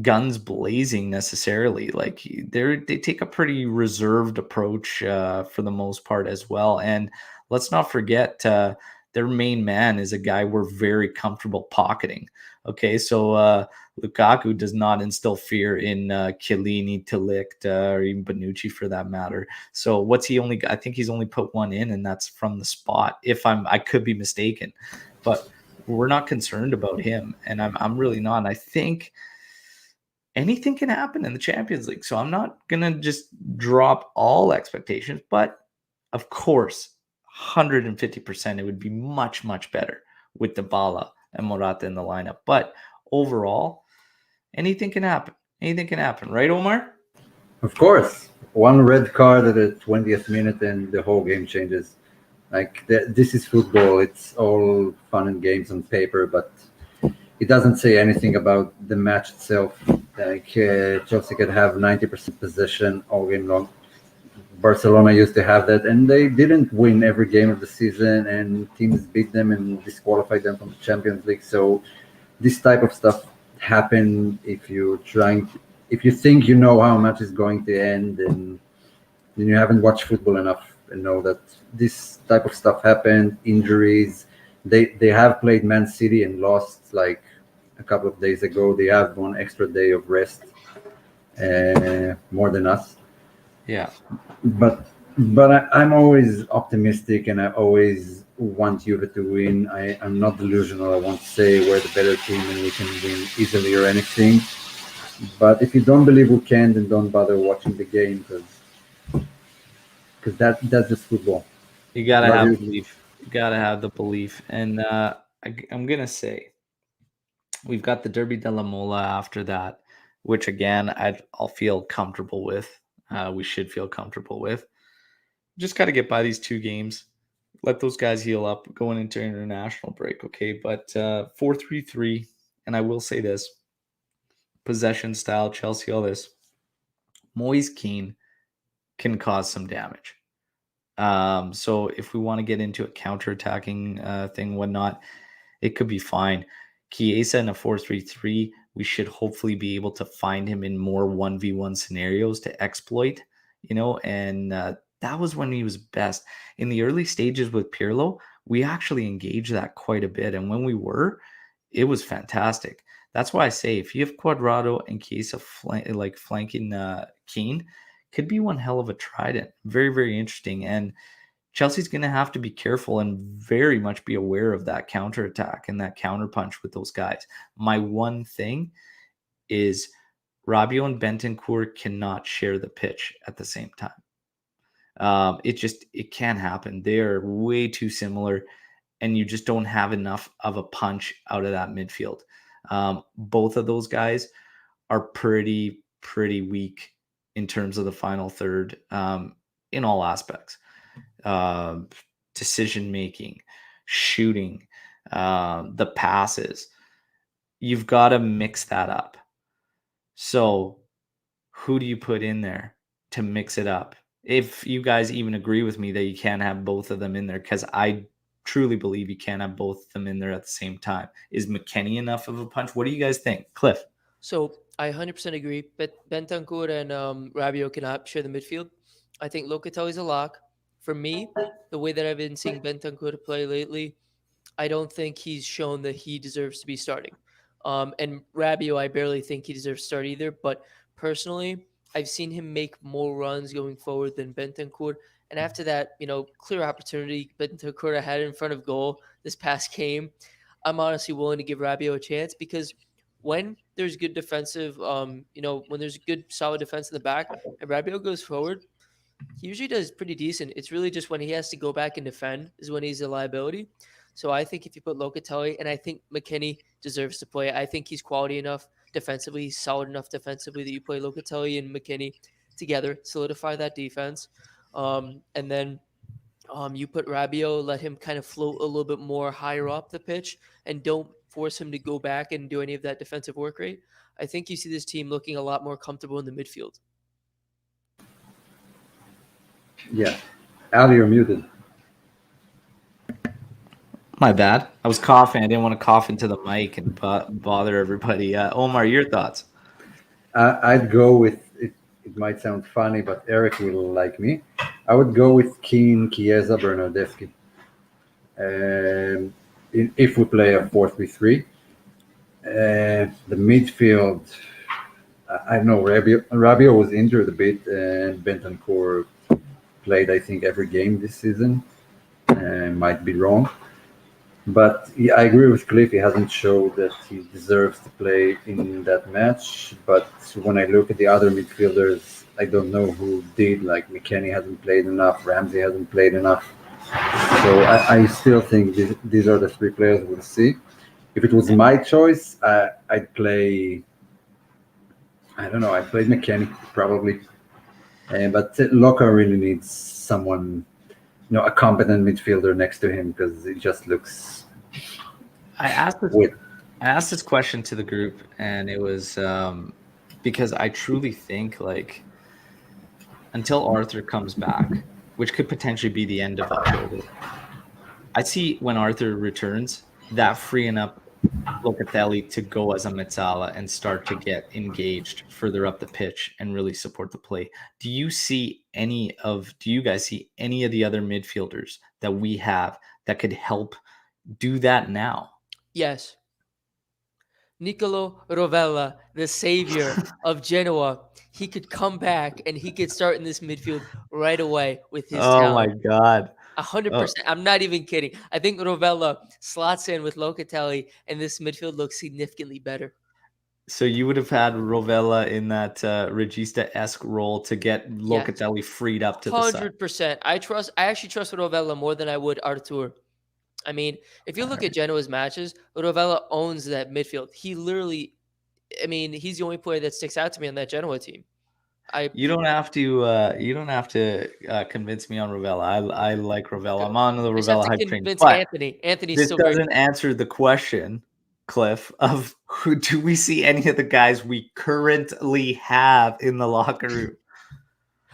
guns blazing necessarily. Like they take a pretty reserved approach for the most part as well. And let's not forget their main man is a guy we're very comfortable pocketing. Okay, so Lukaku does not instill fear in Chiellini, Telict, or even Bonucci for that matter. So what's he only? I think he's only put one in, and that's from the spot. I could be mistaken, but we're not concerned about him, and I'm really not. And I think anything can happen in the Champions League. So I'm not going to just drop all expectations, but of course, 150% it would be much, much better with Dybala and Morata in the lineup. But overall, anything can happen. Anything can happen. Right, Omar? Of course, one red card at the 20th minute and the whole game changes. Like this is football. It's all fun and games on paper, but it doesn't say anything about the match itself. Like Chelsea could have 90% possession all game long. Barcelona used to have that, and they didn't win every game of the season, and teams beat them and disqualified them from the Champions League. So this type of stuff happen if you think you know how a match is going to end, and then you haven't watched football enough and know that this type of stuff happened. Injuries. They have played Man City and lost like a couple of days ago. They have one extra day of rest, more than us. Yeah. But I'm always optimistic, and I always want Juve to win. I'm not delusional. I won't say we're the better team and we can win easily or anything. But if you don't believe we can, then don't bother watching the game because that's just football. You got to What have do you- belief. You got to have the belief. And I'm going to say we've got the Derby della Mola after that, which again, I'll feel comfortable with. We should feel comfortable with. Just got to get by these two games. Let those guys heal up going into international break, okay? But 4-3-3, and I will say this, possession style, Chelsea, all this, Moise Keane can cause some damage. So if we want to get into a counter-attacking thing, whatnot, it could be fine. Chiesa in a 4-3-3, we should hopefully be able to find him in more 1v1 scenarios to exploit, and that was when he was best. In the early stages with Pirlo, we actually engaged that quite a bit. And when we were, it was fantastic. That's why I say if you have Cuadrado and Chiesa flanking Keane, could be one hell of a trident. Very, very interesting. And Chelsea's going to have to be careful and very much be aware of that counterattack and that counterpunch with those guys. My one thing is Rabiot and Bentancur cannot share the pitch at the same time. It can't happen. They're way too similar, and you just don't have enough of a punch out of that midfield. Both of those guys are pretty weak in terms of the final third in all aspects. Decision making, shooting, the passes. You've got to mix that up. So who do you put in there to mix it up? If you guys even agree with me that you can't have both of them in there, because I truly believe you can't have both of them in there at the same time. Is McKennie enough of a punch? What do you guys think? Cliff? So I 100% agree. But Bentancur and Rabiot cannot share the midfield. I think Locatelli's a lock. For me, the way that I've been seeing Bentancur play lately, I don't think he's shown that he deserves to be starting. And Rabiot, I barely think he deserves to start either. But personally, I've seen him make more runs going forward than Bentancur. And after that, clear opportunity Bentancur had in front of goal this past game, I'm honestly willing to give Rabiot a chance because when there's good defensive, when there's good solid defense in the back and Rabiot goes forward, he usually does pretty decent. It's really just when he has to go back and defend is when he's a liability. So I think if you put Locatelli, and I think McKennie deserves to play. I think he's quality enough defensively, he's solid enough defensively that you play Locatelli and McKennie together, solidify that defense. And then you put Rabiot, let him kind of float a little bit more higher up the pitch and don't force him to go back and do any of that defensive work rate. I think you see this team looking a lot more comfortable in the midfield. Yeah. Ali, you're muted. My bad. I was coughing. I didn't want to cough into the mic and bother everybody. Omar, your thoughts? I'd go with it. It might sound funny, but Eric will like me. I would go with Keane, Chiesa, Bernardeschi. Um, if we play a 4-3-3, the midfield, I don't know. Rabiot was injured a bit, and Bentancur played, I think, every game this season. Might be wrong. But yeah, I agree with Cliff. He hasn't showed that he deserves to play in that match. But when I look at the other midfielders, I don't know who did. Like McKennie hasn't played enough. Ramsey hasn't played enough. So I still think these are the three players we'll see. If it was my choice, I'd play. I don't know. I'd play McKennie probably. But Locker really needs someone, a competent midfielder next to him because it just looks I asked this, weird. I asked this question to the group, and it was because I truly think like until Arthur comes back, which could potentially be the end of October, I see when Arthur returns that freeing up Locatelli to go as a Mezzala and start to get engaged further up the pitch and really support the play. Do you guys see any of the other midfielders that we have that could help do that now? Yes. Nicolo Rovella, the savior of Genoa, he could come back and he could start in this midfield right away with his Oh my talent. God. 100%. I'm not even kidding. I think Rovella slots in with Locatelli, and this midfield looks significantly better. So you would have had Rovella in that Regista-esque role to get Yes. Locatelli freed up to the side. 100%. I actually trust Rovella more than I would Artur. I mean, if you look at Genoa's matches, Rovella owns that midfield. He literally, he's the only player that sticks out to me on that Genoa team. You don't have to convince me on Rovella. I like Rovella. I'm on the I just have Rovella to hype train. convince But Anthony. Anthony's this still very doesn't answer the question, Cliff, of who do we see any of the guys we currently have in the locker room?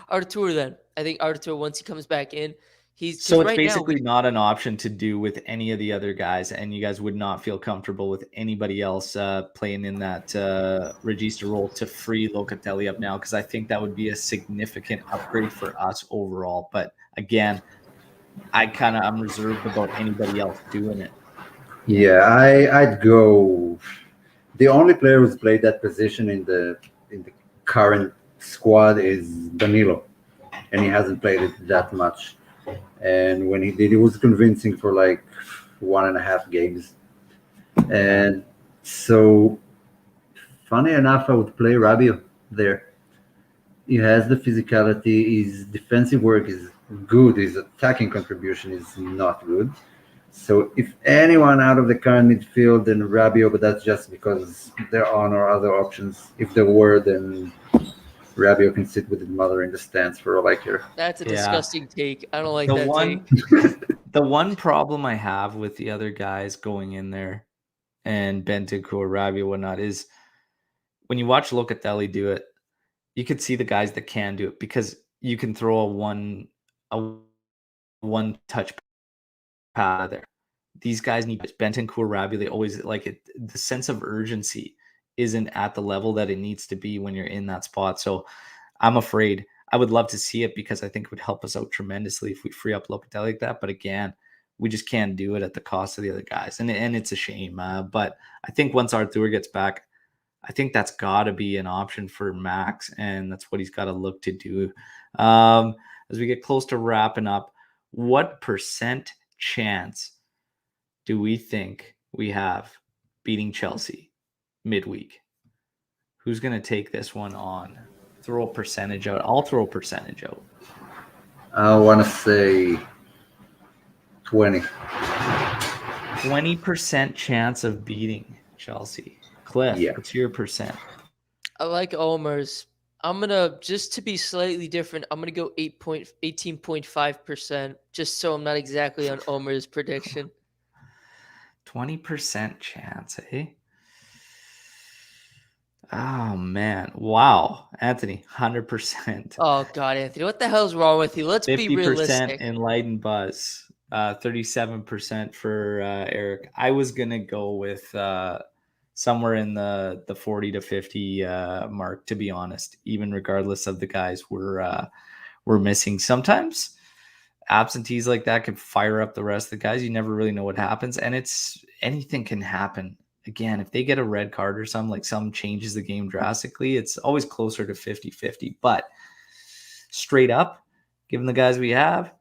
Artur then. I think Artur, once he comes back in, So it's right basically now, not an option to do with any of the other guys, and you guys would not feel comfortable with anybody else playing in that Regista role to free Locatelli up now, because I think that would be a significant upgrade for us overall. But again, I'm reserved about anybody else doing it. Yeah, I'd go. The only player who's played that position in the current squad is Danilo, and he hasn't played it that much. And when he did, it was convincing for like 1.5 games. And so, funny enough, I would play Rabiot there. He has the physicality. His defensive work is good. His attacking contribution is not good. So if anyone out of the current midfield, then Rabiot, but that's just because there are no other options. If there were, then Rabiot can sit with his mother in the stands for all I care. that's a Yeah. disgusting take. I don't like The that one, take. the one problem I have with the other guys going in there and Bentancur, Rabiot, whatnot is when you watch Locatelli do it, you could see the guys that can do it because you can throw a one touch pass there. These guys need Bentancur, Rabiot. They always like it. The sense of urgency isn't at the level that it needs to be when you're in that spot. So I'm afraid. I would love to see it because I think it would help us out tremendously if we free up Locatelli like that. But again, we just can't do it at the cost of the other guys, and it's a shame. But I think once Arthur gets back, I think that's got to be an option for Max, and that's what he's got to look to do. As we get close to wrapping up, what percent chance do we think we have beating Chelsea midweek? Who's going to take this one on? Throw a percentage out. I'll throw a percentage out. I want to say 20. 20% chance of beating Chelsea. Cliff, Yeah. what's your percent? I like Omar's. I'm gonna, just to be slightly different, I'm gonna go 18.5%, just so I'm not exactly on Omar's prediction. 20% chance, eh? Oh man. Wow. Anthony, 100%. Oh God, Anthony, what the hell's wrong with you? Let's be 50% realistic. Enlightened Buzz. 37% for Eric. I was gonna go with somewhere in the 40 to 50 mark, to be honest, even regardless of the guys we're missing. Sometimes absentees like that can fire up the rest of the guys. You never really know what happens, and it's anything can happen. Again, if they get a red card or something, like some changes the game drastically, it's always closer to 50-50. But straight up, given the guys we have,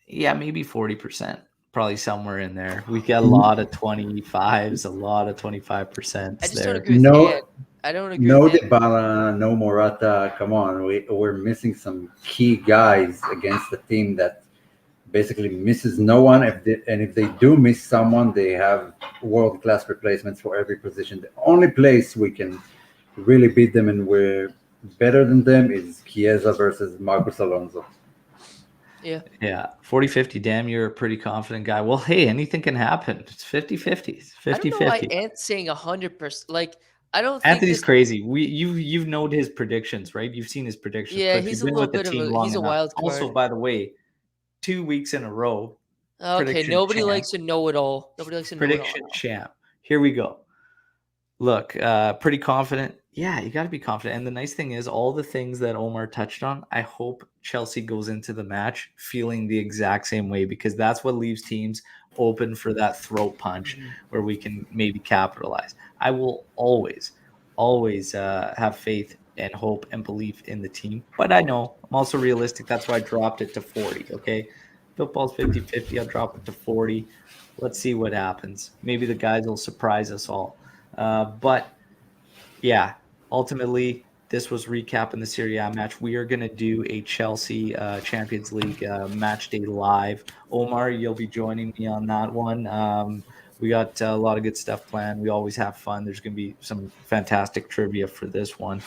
yeah, maybe 40%, probably somewhere in there. We got a lot of 25s, a lot of 25% I just don't there. agree with No, Han. I don't agree with no Han. Dybala, no Morata. Come on, we're missing some key guys against the team that basically misses no one. If they do miss someone, they have world class replacements for every position. The only place we can really beat them and we're better than them is Chiesa versus Marcos Alonso. Yeah. Yeah, 40-50. Damn, you're a pretty confident guy. Well, hey, anything can happen. It's 50-50. It's I don't know why 50-50. Ant's saying 100%. Like, I don't think Anthony's this. crazy. You've known his predictions, right? You've seen his predictions. Yeah, Cliff, he's you've a been little with the bit of team a. long He's a enough. wild Also, card. by the way, 2 weeks in a row, Okay, prediction nobody champ. likes to know it all. Nobody likes to know it all. Prediction champ. Here we go. Look, pretty confident. Yeah, you got to be confident. And the nice thing is, all the things that Omar touched on, I hope Chelsea goes into the match feeling the exact same way, because that's what leaves teams open for that throat punch Mhm. where we can maybe capitalize. I will always have faith and hope and belief in the team. But I know I'm also realistic. That's why I dropped it to 40. Okay. Football's 50-50. I'll drop it to 40. Let's see what happens. Maybe the guys will surprise us all. But yeah, ultimately, this was recapping the Serie A match. We are going to do a Chelsea Champions League match day live. Omar, you'll be joining me on that one. We got a lot of good stuff planned. We always have fun. There's going to be some fantastic trivia for this one.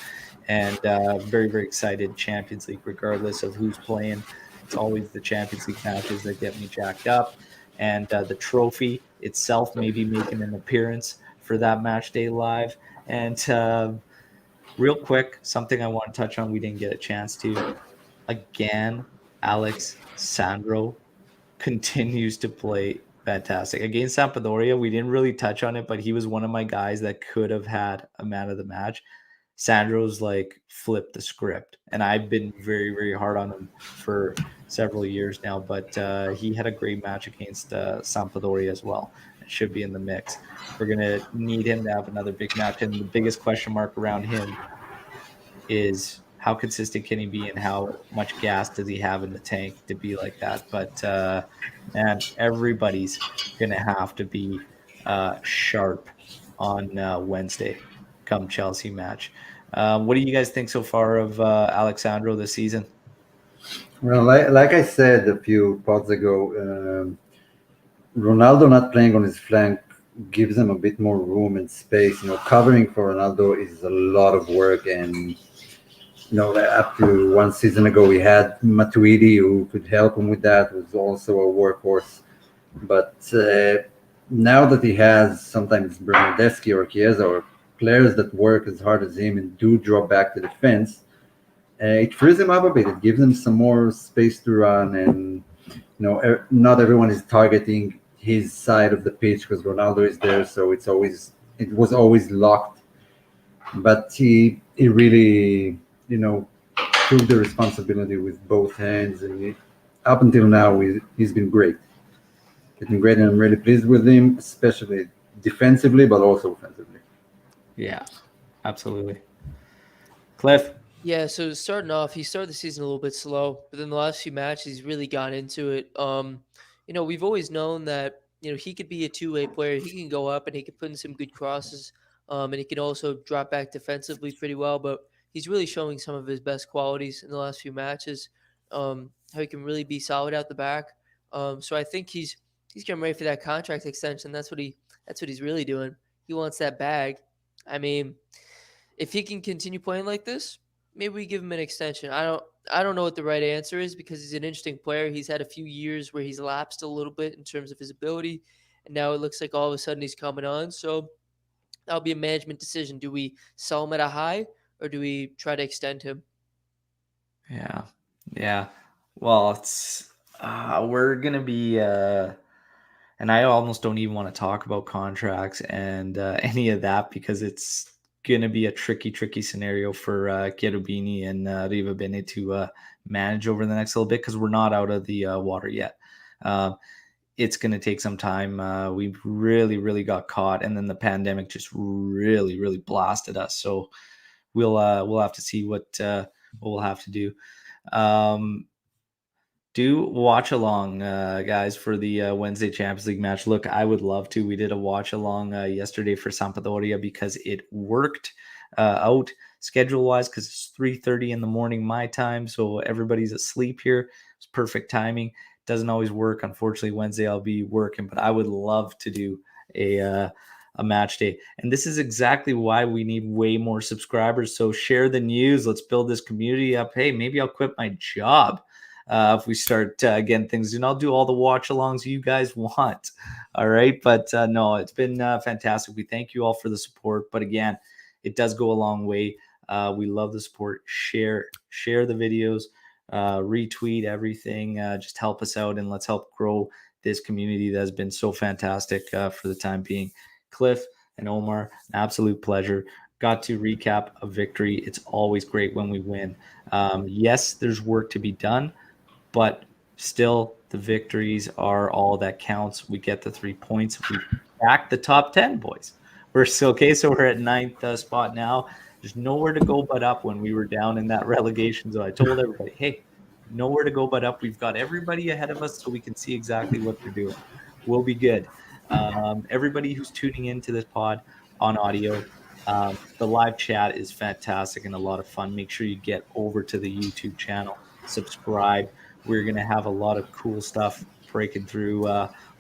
And very, very excited. Champions League, regardless of who's playing. It's always the Champions League matches that get me jacked up. And the trophy itself may be making an appearance for that match day live. And real quick, something I want to touch on, we didn't get a chance to. Again, Alex Sandro continues to play fantastic. Against Sampdoria, we didn't really touch on it, but he was one of my guys that could have had a man of the match. Sandro's like flipped the script, and I've been very, very hard on him for several years now, but he had a great match against Sampdoria as well. It should be in the mix. We're going to need him to have another big match, and the biggest question mark around him is how consistent can he be and how much gas does he have in the tank to be like that. But man, everybody's gonna have to be sharp on Wednesday come Chelsea match. What do you guys think so far of Alexandro this season? Well, like I said a few pods ago, Ronaldo not playing on his flank gives them a bit more room and space. Covering for Ronaldo is a lot of work, and up to one season ago, we had Matuidi who could help him with that. Was also a workhorse, but now that he has sometimes Bernardeschi or Chiesa or players that work as hard as him and do draw back the defense, it frees him up a bit. It gives him some more space to run, and not everyone is targeting his side of the pitch because Ronaldo is there. So it was always locked. But he really took the responsibility with both hands, and up until now he's been great. He's been great, and I'm really pleased with him, especially defensively, but also offensively. Yeah, absolutely. Cliff. Yeah, so starting off, he started the season a little bit slow, but then the last few matches he's really got into it. We've always known that he could be a two-way player. He can go up and he can put in some good crosses, and he can also drop back defensively pretty well. But he's really showing some of his best qualities in the last few matches. How he can really be solid out the back. So I think he's getting ready for that contract extension. That's what he's really doing. He wants that bag. I mean, if he can continue playing like this, maybe we give him an extension. I don't know what the right answer is because he's an interesting player. He's had a few years where he's lapsed a little bit in terms of his ability, and now it looks like all of a sudden he's coming on. So that'll be a management decision. Do we sell him at a high or do we try to extend him? Yeah. Yeah. Well, it's we're gonna be and I almost don't even want to talk about contracts and any of that because it's going to be a tricky scenario for Cherubini and Riva Bene to manage over the next little bit because we're not out of the water yet. It's going to take some time. We've really got caught, and then the pandemic just really blasted us. So we'll have to see what we'll have to do. Do watch along, guys, for the Wednesday Champions League match. Look, I would love to. We did a watch along yesterday for Sampdoria because it worked out schedule wise because it's 3:30 in the morning my time, so everybody's asleep here. It's perfect timing. Doesn't always work. Unfortunately, Wednesday I'll be working, but I would love to do a match day. And this is exactly why we need way more subscribers. So share the news. Let's build this community up. Hey, maybe I'll quit my job if we start getting things. And I'll do all the watch alongs you guys want. All right. But no, it's been fantastic. We thank you all for the support. But again, it does go a long way. We love the support. Share the videos. Retweet everything, just help us out and let's help grow this community that has been so fantastic for the time being. Cliff and Omar, an absolute pleasure. Got to recap a victory. It's always great when we win. Yes, there's work to be done, but still the victories are all that counts. We get the 3 points. We back the top 10, boys. We're still okay. So we're at 9th spot now. There's nowhere to go but up when we were down in that relegation zone. I told everybody, hey, nowhere to go but up. We've got everybody ahead of us so we can see exactly what they're doing. We'll be good. Everybody who's tuning into this pod on audio, the live chat is fantastic and a lot of fun. Make sure you get over to the YouTube channel, subscribe. We're going to have a lot of cool stuff breaking through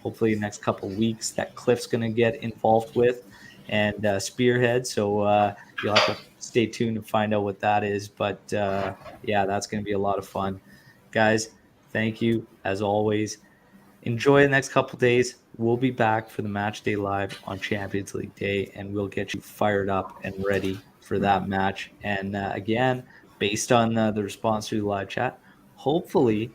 hopefully the next couple of weeks that Cliff's going to get involved with and spearhead. So you'll have to stay tuned to find out what that is. But yeah, that's going to be a lot of fun. Guys, thank you as always. Enjoy the next couple days. We'll be back for the match day live on Champions League Day, and we'll get you fired up and ready for that match. And again, based on the response to the live chat, hopefully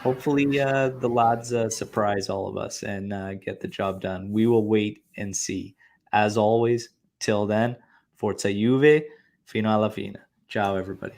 the lads surprise all of us and get the job done. We will wait and see. As always, till then, Forza Juve, fino alla fine. Ciao, everybody.